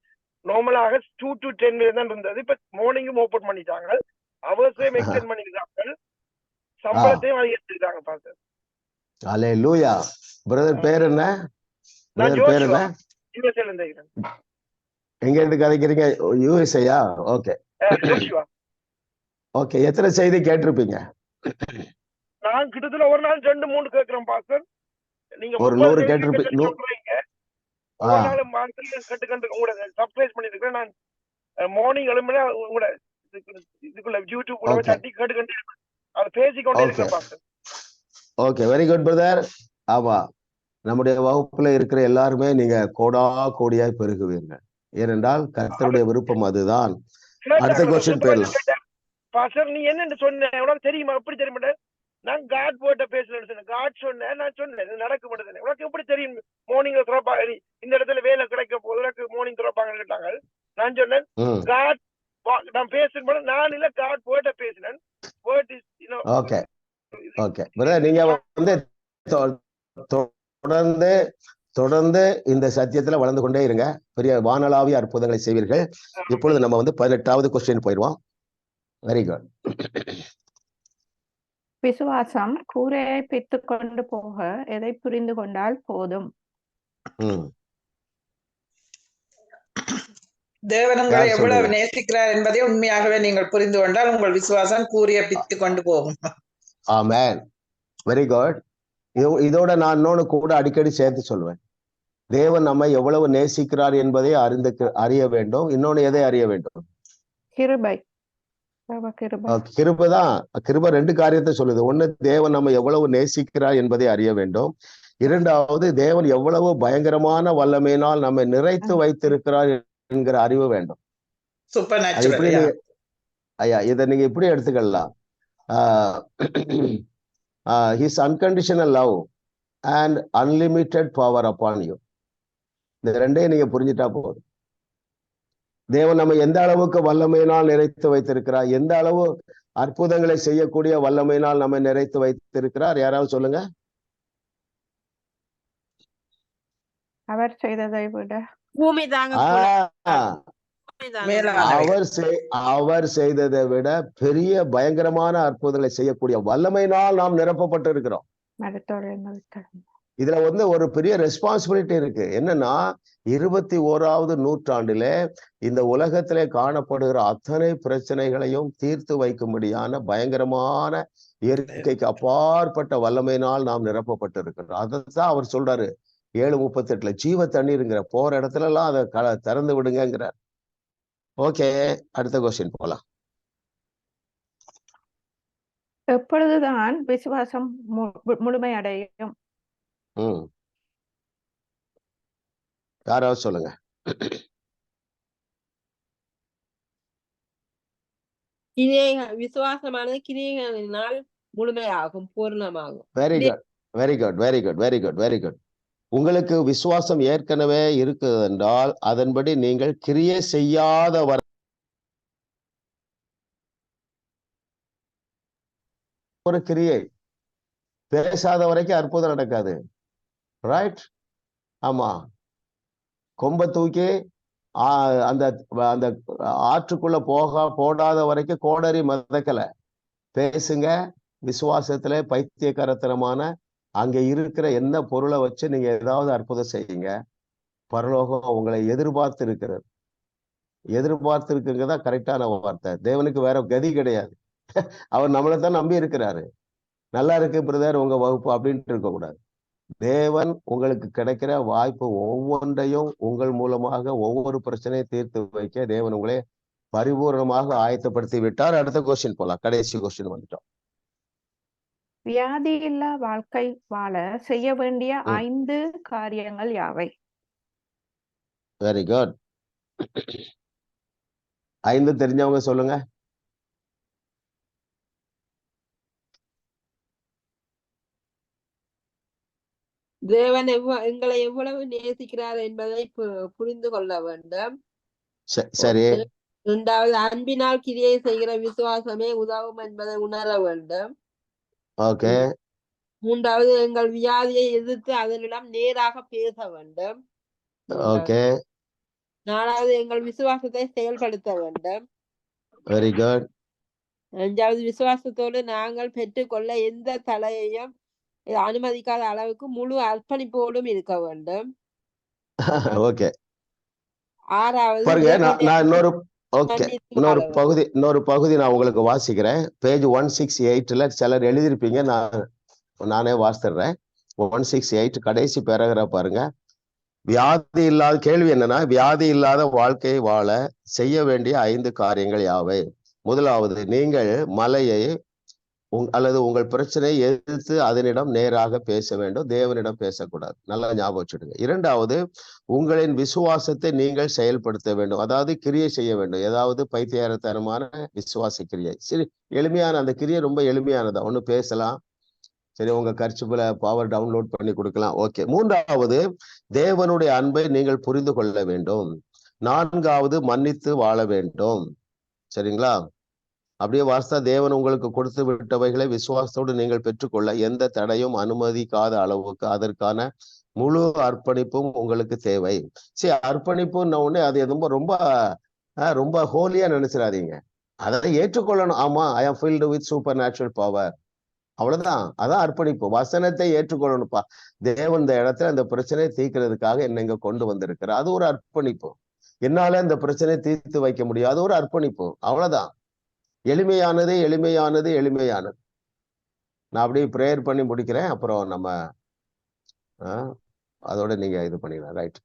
நார்மலாக 2 to 10 தான் இருந்தது. இப்ப மார்னிங்கும் ஓப்பன் பண்ணிட்டாங்க. அவர்ஸையும் எக்ஸ்டெண்ட் பண்ணிருக்காங்க, சம்பளத்தையும் அதிகரிச்சிருக்காங்க பாஸ்டர். ஹல்லேலூயா. பிரதர் பேர் என்ன? பிரதர் பேர் என்ன? யுஎஸ்ஏல இருந்து. எங்க இருந்து கதைக்கிறீங்க? யுஎஸ்ஏயா? Okay okay. எத்தனை செய்தி கேட்டிருப்பீங்க? நான் கிட்டத்தட்ட ஒரு நாள் 2-3 கேட்கிறேன் பாஸ்டர். நீங்க ஒரு 100 கேட்டிருப்பீங்க. ஒரு நாள் கட்டு உங்களோட சப்ஸ்கிரைப் பண்ணிருக்கேன். நான் மார்னிங் எழும்பினா உங்களோட இதுக்குள்ள யூடியூப் தட்டி கேட்டுக்கிட்டு அதை பேசிக்கொண்டே இருக்கேன் pastor. Okay, very good brother. ஆமா, நம்முடைய வகுப்புல இருக்கிற எல்லாருமே நீங்க கோடியாய் பெருகுவீர்கள். ஏனென்றால் கர்த்தருடைய விருப்பம் அதுதான். அடுத்த क्वेश्चन போயிடலாம். பாஸ்டர் நீ என்னன்னு சொன்ன உனக்கு தெரியுமா? எப்படி தெரியுமா? நான் காட் வேர்ட்ட பேசுறேன்னு சொன்னேன். காட் சொன்னேன், நான் சொன்னேன் நடக்க மாட்டேன். உனக்கு எப்படி தெரியும் மார்னிங்ல திறப்பாங்க, இந்த இடத்துல வேலை கிடைக்க போது உனக்கு மார்னிங் திறப்பாங்கன்னு கேட்டாங்க. நான் சொன்னேன் காட் நான் பேசுறேன், நான் இல்ல காட் வேர்ட்ட பேசினேன். Word is okay okay brother, நீங்க வந்து தொடர்ந்து இந்த சத்தியத்துல வளர்ந்து கொண்டே இருங்க. பெரிய வானளாவிய அற்புதங்களை செய்வீர்கள். இப்பொழுது நம்ம வந்து 18வது क्वेश्चन போயிடுவோம். Very good. விசுவாசம் கூரையை பித்து கொண்டு போக எதை புரிந்து கொண்டால் போதும்? தேவன் உங்களை எவ்வளவு நேசிக்கிறார் என்பதை உண்மையாகவே நீங்கள் புரிந்து கொண்டால் உங்கள் விசுவாசம் கூரையை பித்து கொண்டு போகும். ஆமென். Very good. இதோட நான் இன்னொன்னு கூட அடிக்கடி சேர்த்து சொல்லுவேன். தேவன் நம்மை எவ்வளவு நேசிக்கிறார் என்பதை அறிய வேண்டும். இன்னொன்னு எதை அறிய வேண்டும்? கிருபை. கிருபைதான். கிருபை 2 காரியத்தை சொல்லுது. ஒண்ணு, தேவன் நம்ம எவ்வளவு நேசிக்கிறார் என்பதை அறிய வேண்டும். 2வது, தேவன் எவ்வளவு பயங்கரமான வல்லமையினால் நம்மை நிறைத்து வைத்திருக்கிறார் என்கிற அறிவு வேண்டும். ஐயா, இதை நீங்க எப்படி எடுத்துக்கலாம்? His unconditional love and unlimited power upon you. இந்த 2ஐயும் நீங்க புரிஞ்சுட்டா போதும். தேவன் நம்ம எந்த அளவுக்கு வல்லமையினால் நிறைத்து வைத்திருக்கிறார், எந்த அளவு அற்புதங்களை செய்யக்கூடிய வல்லமையினால் நம்ம நிறைத்து வைத்திருக்கிறார். யாராவது சொல்லுங்க. அவர் செய்ததை விட அவர் செய்ததை விட பெரிய பயங்கரமான அற்புதங்களை செய்யக்கூடிய வல்லமையினால் நாம் நிரப்பப்பட்டு இருக்கிறோம். இதுல வந்து ஒரு பெரிய ரெஸ்பான்சிபிலிட்டி இருக்கு. என்னன்னா 21வது நூற்றாண்டிலே இந்த உலகத்திலே காணப்படுகிற அத்தனை பிரச்சனைகளையும் தீர்த்து வைக்கும்படியான பயங்கரமான இயற்கைக்கு அப்பாற்பட்ட வல்லமையினால் நாம் நிரப்பப்பட்டு இருக்கிறோம். அதான் அவர் சொல்றாரு 7:38 ஜீவ தண்ணீருங்கிற போற இடத்துல எல்லாம் அதை திறந்து விடுங்கிறார். ஓகே, அடுத்த क्वेश्चन போலாம். எப்பொழுதுதான் விசுவாசம் முழுமையடையும்? யாராவது சொல்லுங்க. விசுவாசமானது கிரியைகளினால் முழுமையாகும், பூர்ணமாகும். Very good, very good, very good, very good, very good. உங்களுக்கு விசுவாசம் ஏற்கனவே இருக்குது என்றால் அதன்படி நீங்கள் கிரியை செய்யாத ஒரு கிரியை பேசாத வரைக்கும் அற்புதம் நடக்காது. ரைட்? ஆமா, கொம்ப தூக்கி அந்த அந்த ஆற்றுக்குள்ள போடாத வரைக்கும் கோடரி மதக்கல. பேசுங்க, விசுவாசத்துல பைத்தியக்காரத்தனமான அங்க இருக்கிற என்ன பொருளை வச்சு நீங்க ஏதாவது அற்புதம் செய்யுங்க. பரலோகம் உங்களை எதிர்பார்த்து இருக்கிறது. எதிர்பார்த்து இருக்குங்கதான் கரெக்டான வார்த்தை. தேவனுக்கு வேற கதி கிடையாது. அவர் நம்மளை தான் நம்பி இருக்கிறாரு. நல்லா இருக்கு பிரதர் உங்க வகுப்பு அப்படின்ட்டு இருக்க கூடாது. தேவன் உங்களுக்கு கிடைக்கிற வாய்ப்பு ஒவ்வொன்றையும் உங்கள் மூலமாக ஒவ்வொரு பிரச்சனையை தீர்த்து வைக்க தேவன் உங்களை பரிபூர்ணமாக ஆயத்தப்படுத்தி விட்டார். அடுத்த கொஸ்டின் போலாம். கடைசி கொஸ்டின் வந்துட்டோம். வியாதியில்லா வாழ்க்கை வாழ செய்ய வேண்டிய 5 காரியங்கள் யாவை? Very good. 5 தெரிஞ்சவங்க சொல்லுங்க. தேவன் எங்களை எவ்வளவு நேசிக்கிறார் என்பதை புரிந்து கொள்ள வேண்டும். சரி. 2வது, அன்பினால் கிரியை செய்கிற விசுவாசமே உதவும் என்பதை உணர வேண்டும். ஓகே. 3வது, எங்கள் வியாதியை எதிர்த்து அதனிடம் நேராக பேச வேண்டும். ஓகே. 4வது, எங்கள் விசுவாசத்தை செயல்படுத்த வேண்டும். Very good. 5வது, விசுவாசத்தோடு நாங்கள் பெற்றுக்கொள்ள எந்த தடையையும் அனுமதிக்காத அளவுக்கு முழு அர்ப்பணிப்போடும் இருக்க வேண்டும். ஓகே. 6வது, பாருங்க, நான் இன்னொரு பகுதி நான் உங்களுக்கு வாசிக்கிறேன். பேஜ் 168ல சிலர் எழுதியிருப்பீங்க, நானே வாசிடுறேன். 168 கடைசி பேராகிராஃப் பாருங்க. வியாதி இல்லாத கேள்வி என்னன்னா, வியாதி இல்லாத வாழ்க்கையை வாழ செய்ய வேண்டிய 5 காரியங்கள் யாவை? முதலாவது, நீங்கள் மலையை அல்லது உங்கள் பிரச்சனையை எதிர்த்து அதனிடம் நேராக பேச வேண்டும், தேவனிடம் பேசக்கூடாது. நல்லா ஞாபகம் வச்சுடுங்க. 2வது, உங்களின் விசுவாசத்தை நீங்கள் செயல்படுத்த வேண்டும், அதாவது கிரியை செய்ய வேண்டும். ஏதாவது பைத்தியத்தனமான விசுவாச கிரியை. சரி, எளிமையான அந்த கிரியை ரொம்ப எளிமையானதா, ஒண்ணு பேசலாம். சரி, உங்க கர்ச்சிப்புல பவர் டவுன்லோட் பண்ணி கொடுக்கலாம். ஓகே. 3வது, தேவனுடைய அன்பை நீங்கள் புரிந்து கொள்ள வேண்டும். 4வது, மன்னித்து வாழ வேண்டும். சரிங்களா? அப்படியே வாஸ்தா, தேவன் உங்களுக்கு கொடுத்து விட்டவைகளை விசுவாசத்தோடு நீங்கள் பெற்றுக்கொள்ள எந்த தடையும் அனுமதிக்காத அளவுக்கு அதற்கான முழு அர்ப்பணிப்பும் உங்களுக்கு தேவை. சரி, அர்ப்பணிப்புன்னு உடனே அது ரொம்ப ரொம்ப ரொம்ப ஹோலியா நினைச்சிடாதீங்க. அதை ஏற்றுக்கொள்ளணும். ஆமா, ஐ ஆம் filled with super natural power. அவ்வளவுதான். அதான் அர்ப்பணிப்பு. வசனத்தை ஏற்றுக்கொள்ளணும்ப்பா. தேவன் இந்த இடத்துல இந்த பிரச்சனையை தீர்க்கிறதுக்காக என்ன இங்க கொண்டு வந்திருக்கிறார். அது ஒரு அர்ப்பணிப்பு. என்னால இந்த பிரச்சனையை தீர்த்து வைக்க முடியும், அது ஒரு அர்ப்பணிப்பு. அவ்வளவுதான். எளிமையானது. நான் அப்படியே ப்ரேயர் பண்ணி முடிக்கிறேன். அப்புறம் நம்ம அதோட நீங்க இது பண்ணிக்கலாம். ரைட்.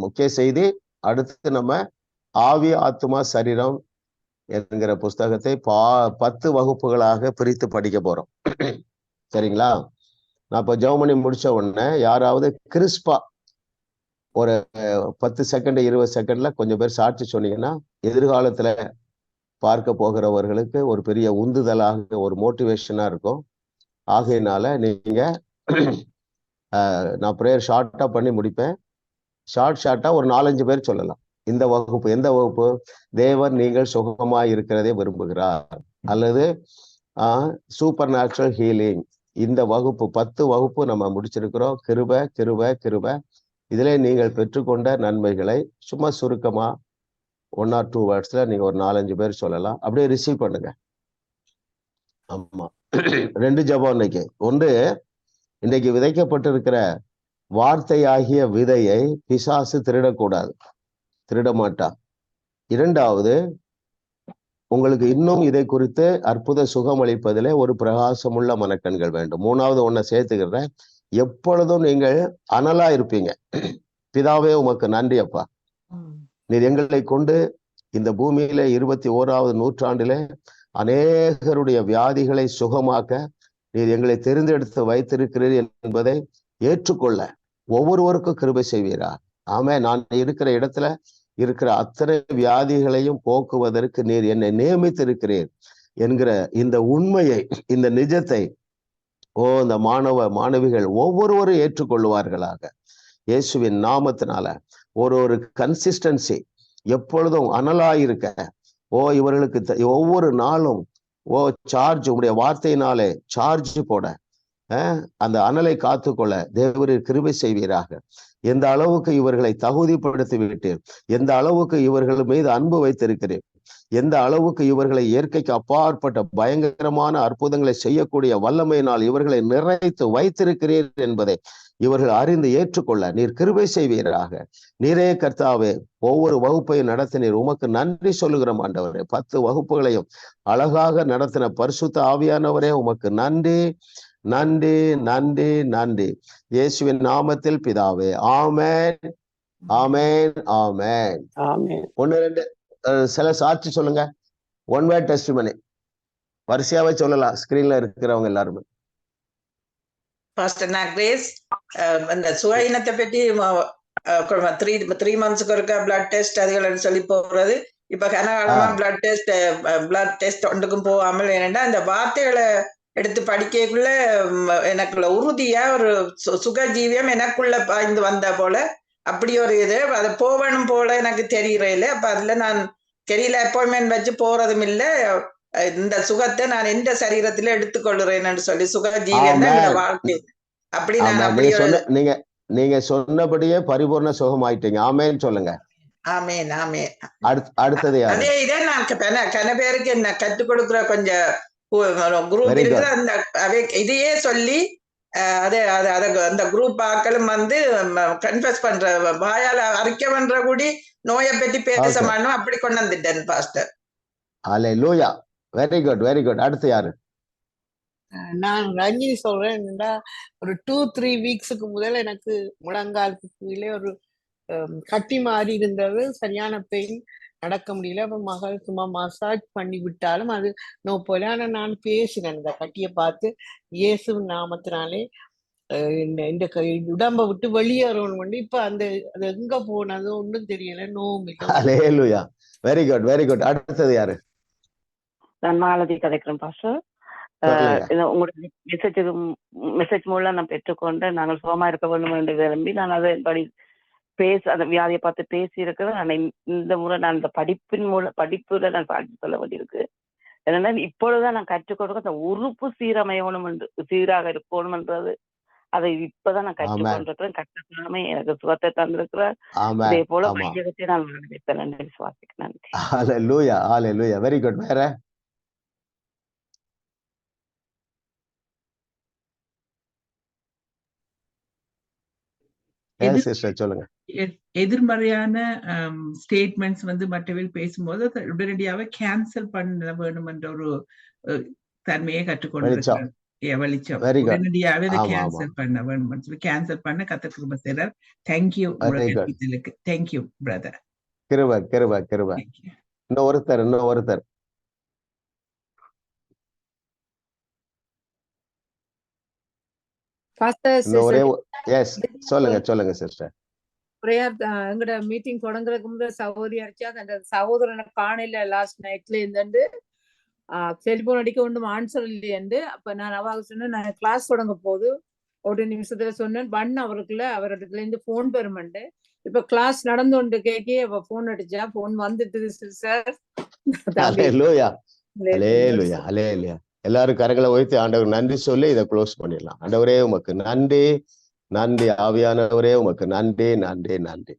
முக்கிய செய்தி, அடுத்து நம்ம ஆவி ஆத்மா சரீரம் என்கிற புஸ்தகத்தை 10 வகுப்புகளாக பிரித்து படிக்க போறோம். சரிங்களா? நான் இப்ப ஜெபம் முடிச்ச உடனே யாராவது கிறிஸ்பா ஒரு 10 செகண்ட் 20 செகண்ட்ல கொஞ்சம் பேர் சாட்சி சொன்னீங்கன்னா எதிர்காலத்துல பார்க்க போகிறவர்களுக்கு ஒரு பெரிய உந்துதலாக, ஒரு மோட்டிவேஷனா இருக்கும். ஆகையினால நீங்க நான் ப்ரேயர் ஷார்ட்டா பண்ணி முடிப்பேன். ஷார்ட்டா ஒரு 4-5 பேர் சொல்லலாம். இந்த வகுப்பு எந்த வகுப்பு? தேவன் நீங்கள் சுகமாய் இருக்கிறதே விரும்புகிறார், அல்லது சூப்பர் நேச்சுரல் ஹீலிங். இந்த வகுப்பு 10 வகுப்பு நம்ம முடிச்சிருக்கிறோம். கிருபை. இதிலே நீங்கள் பெற்றுக்கொண்ட நன்மைகளை சும்மா சுருக்கமா 1 or 2 வேர்ட்ஸ்ல நீங்க ஒரு 4-5 பேர் சொல்லலாம். அப்படியே ரிசீவ் பண்ணுங்க. ஆமா. 2 ஜெபம் இன்னைக்கு. ஒன்று, இன்றைக்கு விதைக்கப்பட்டிருக்கிற வார்த்தையாகிய விதையை பிசாசு திருடக்கூடாது, திருட மாட்டான். 2வது, உங்களுக்கு இன்னும் இதை குறித்து அற்புத சுகமளிப்பதிலே ஒரு பிரகாசமுள்ள மனக்கண்கள் வேண்டும். 3வது ஒன்றை சேர்த்துக்கிறேன், எப்பொழுதும் நீங்கள் அனலா இருப்பீங்க. பிதாவே உமக்கு நன்றி அப்பா, நீர் எங்களை கொண்டு இந்த பூமியில 21வது நூற்றாண்டிலே அநேகருடைய வியாதிகளை சுகமாக்க நீர் எங்களை தெரிந்தெடுத்து வைத்திருக்கிறீர் என்பதை ஏற்றுக்கொள்ள ஒவ்வொருவருக்கும் கிருபை செய்வீரா. ஆமே, நான் இருக்கிற இடத்துல இருக்கிற அத்தனை வியாதிகளையும் போக்குவதற்கு நீர் என்னை நியமித்திருக்கிறீர் என்கிற இந்த உண்மையை, இந்த நிஜத்தை இந்த மாணவிகள் ஒவ்வொருவரும் ஏற்றுக்கொள்வார்களாக. இயேசுவின் நாமத்தினால ஒரு கன்சிஸ்டன்சி, எப்பொழுதும் அனலாயிருக்க, இவர்களுக்கு ஒவ்வொரு நாளும் சார்ஜ், உங்களுடைய வார்த்தையினாலே சார்ஜ் போட அந்த அனலை காத்துக்கொள்ள தேவரீர் கிருபை செய்வீராக. எந்த அளவுக்கு இவர்களை தகுதிப்படுத்தி விட்டீர், எந்த அளவுக்கு இவர்கள் மீது அன்பு வைத்திருக்கிறேன், எந்த அளவுக்கு இவர்களை இயற்கைக்கு அப்பாற்பட்ட பயங்கரமான அற்புதங்களை செய்யக்கூடிய வல்லமையினால் இவர்களை நிறைத்து வைத்திருக்கிறீர் என்பதை இவர்கள் அறிந்து ஏற்றுக்கொள்ள நீர் கிருபை செய்வீராக. நீரே கர்த்தாவே ஒவ்வொரு வகுப்பையும் நடத்தினீர், உமக்கு நன்றி சொல்லுகிறோம் ஆண்டவரே. 10 வகுப்புகளையும் அழகாக நடத்தின பரிசுத்த ஆவியானவரே உமக்கு நன்றி நன்றி நன்றி நன்றி. இயேசுவின் நாமத்தில் பிதாவே, ஆமென் ஆமென் ஆமென் ஆமென். 1 2 சில சாட்சி சொல்லுங்க. 1 வேர்ட் டெஸ்டிமனி வரிசையாவே சொல்லலாம், ஸ்கிரீன்ல இருக்கிறவங்க எல்லாருமே. பாஸ்டர் நான் கிரேஸ் அந்த சுகாயினத்தை பற்றி 3 மந்த்ஸ்க்கு ஒருக்கா பிளட் டெஸ்ட் அதுகள் சொல்லி போறது. இப்ப கனகாலமா பிளட் டெஸ்ட் ஒன்றுக்கும் போகாமல், ஏனென்றா அந்த வார்த்தைகளை எடுத்து படிக்கக்குள்ள எனக்குள்ள உறுதியா ஒரு சுகஜீவியம் எனக்குள்ள பாய்ந்து வந்த போல அப்படி ஒரு இது அதை போகணும் போல எனக்கு தெரியல. அப்ப அதுல நான் தெரியல, அப்பாயின்மெண்ட் வச்சு போறதும் இல்லை. இந்த சுகத்தை நான் எந்த சரீரத்துல எடுத்துக்கொள்ளுறேன்னு சொல்லி சுகஜீவியம் தான் என்னோட வாழ்க்கை. அப்படி நான் அப்படி நீங்க சொன்னபடியே பரிபூர்ண சுகம் ஆயிட்டீங்க. ஆமேன்னு சொல்லுங்க. ஆமேன் ஆமேன். அடுத்தது அதே இதே நான் கன பேருக்கு என்ன கற்றுக் கொடுக்குற கொஞ்சம் குரூப் இருக்குது. அந்த இதையே சொல்லி அந்த குரூப் ஆக்களும் வந்து கன்ஃபஸ் பண்ற வாயால அறிக்கை பண்ற கூடி நோயை பற்றி பேச மாட்டோம், அப்படி கொண்டு வந்துட்டேன் pastor. Hallelujah. Very good very good. அடுத்து யாரு? நான் ரஞ்சினி சொல்றேன். என்னடா ஒரு 2-3 வீக்ஸுக்கு முதல்ல எனக்கு முழங்காலுக்கு கீழே ஒரு கட்டி மாறி இருந்தது, சரியான பெயின், நடக்க முடியல. அப்ப மகள் சும்மா மசாஜ் பண்ணி விட்டாலும் அது நோ போல. ஆனா நான் பேசினேன் இந்த கட்டியை பார்த்து, இயேசு நாமத்தினாலே இந்த உடம்ப விட்டு வெளியேறணும். இப்ப அந்த அது எங்க போனது ஒன்றும் தெரியல, நோவும் இல்லை. Very good very good. அடுத்தது யாரு? நான் மாலதி கதைக்கிறேன் பாஸ்டர். உங்களுடைய மெசேஜ் மூலம் நான் பெற்றுக்கொண்டு நாங்கள் சுகமா இருக்க வேண்டும் என்று விரும்பி நான் அதை அந்த வியாதியை பார்த்து பேசி இருக்கிறேன். நான் இந்த முறை நான் இந்த படிப்புல நான் சாட்சி சொல்ல வேண்டியிருக்கு. என்னன்னா இப்பொழுதுதான் நான் கற்றுக் கொடுக்க அந்த உறுப்பு சீரமையணும் என்று, சீராக இருக்கணும் என்றது அதை இப்பதான் நான் கற்றுக்கொண்டிருக்கிறேன். கற்றுக்காம எனக்கு சுகத்தை தந்திருக்கிறேன். இதே போல மையகத்தை நான் வரவேற்பேன் என்று விசுவாசிக்கிறேன். நன்றி. Hallelujah hallelujah. Very good. வேற? சொல்லுங்க. எதிர்மறையான ஸ்டேட்மெண்ட்ஸ் வந்து மற்றவர்கள் பேசும்போது உடனடியாக கேன்சல் பண்ண வேணும் என்ற ஒரு தன்மையை கற்றுக்கொண்டு வெளிச்சம் உடனடியாவே அதை கேன்சல் பண்ண வேணும் சொல்லி கேன்சல் பண்ண கர்த்தர் கிருபை செய்றார். தேங்க்யூ. Thank you brother. கிருபை கிருபை கிருபை. இன்னும் ஒருத்தர் சொல்லுங்க சிஸ்டர். எங்கட மீட்டிங் தொடங்குறதுக்கு முன்னாடி சகோதரி அடிச்சா அந்த சகோதரனை காணல லாஸ்ட் நைட்ல இருந்து செல்போன் அடிக்க ஒன்றும் ஆன்சர் இல்லையண்டு. அப்ப நான் அவாக சொன்னேன், நான் கிளாஸ் தொடங்க போது ஒரு நிமிஷத்துல சொன்னேன், அவருக்குள்ள அவரிடத்துல இருந்து போன் பெறுமண்டு. இப்ப கிளாஸ் நடந்து கொண்டு கேக்கே அவ போன் அடிச்சா, போன் வந்துட்டு சார். எல்லாரும் கரங்களை உயர்த்தி ஆண்டவர் நன்றி சொல்லி இதை க்ளோஸ் பண்ணிடலாம். ஆண்டவரே உமக்கு நன்றி நன்றி. ஆவியானவரே உமக்கு நன்றி நன்றி நன்றி.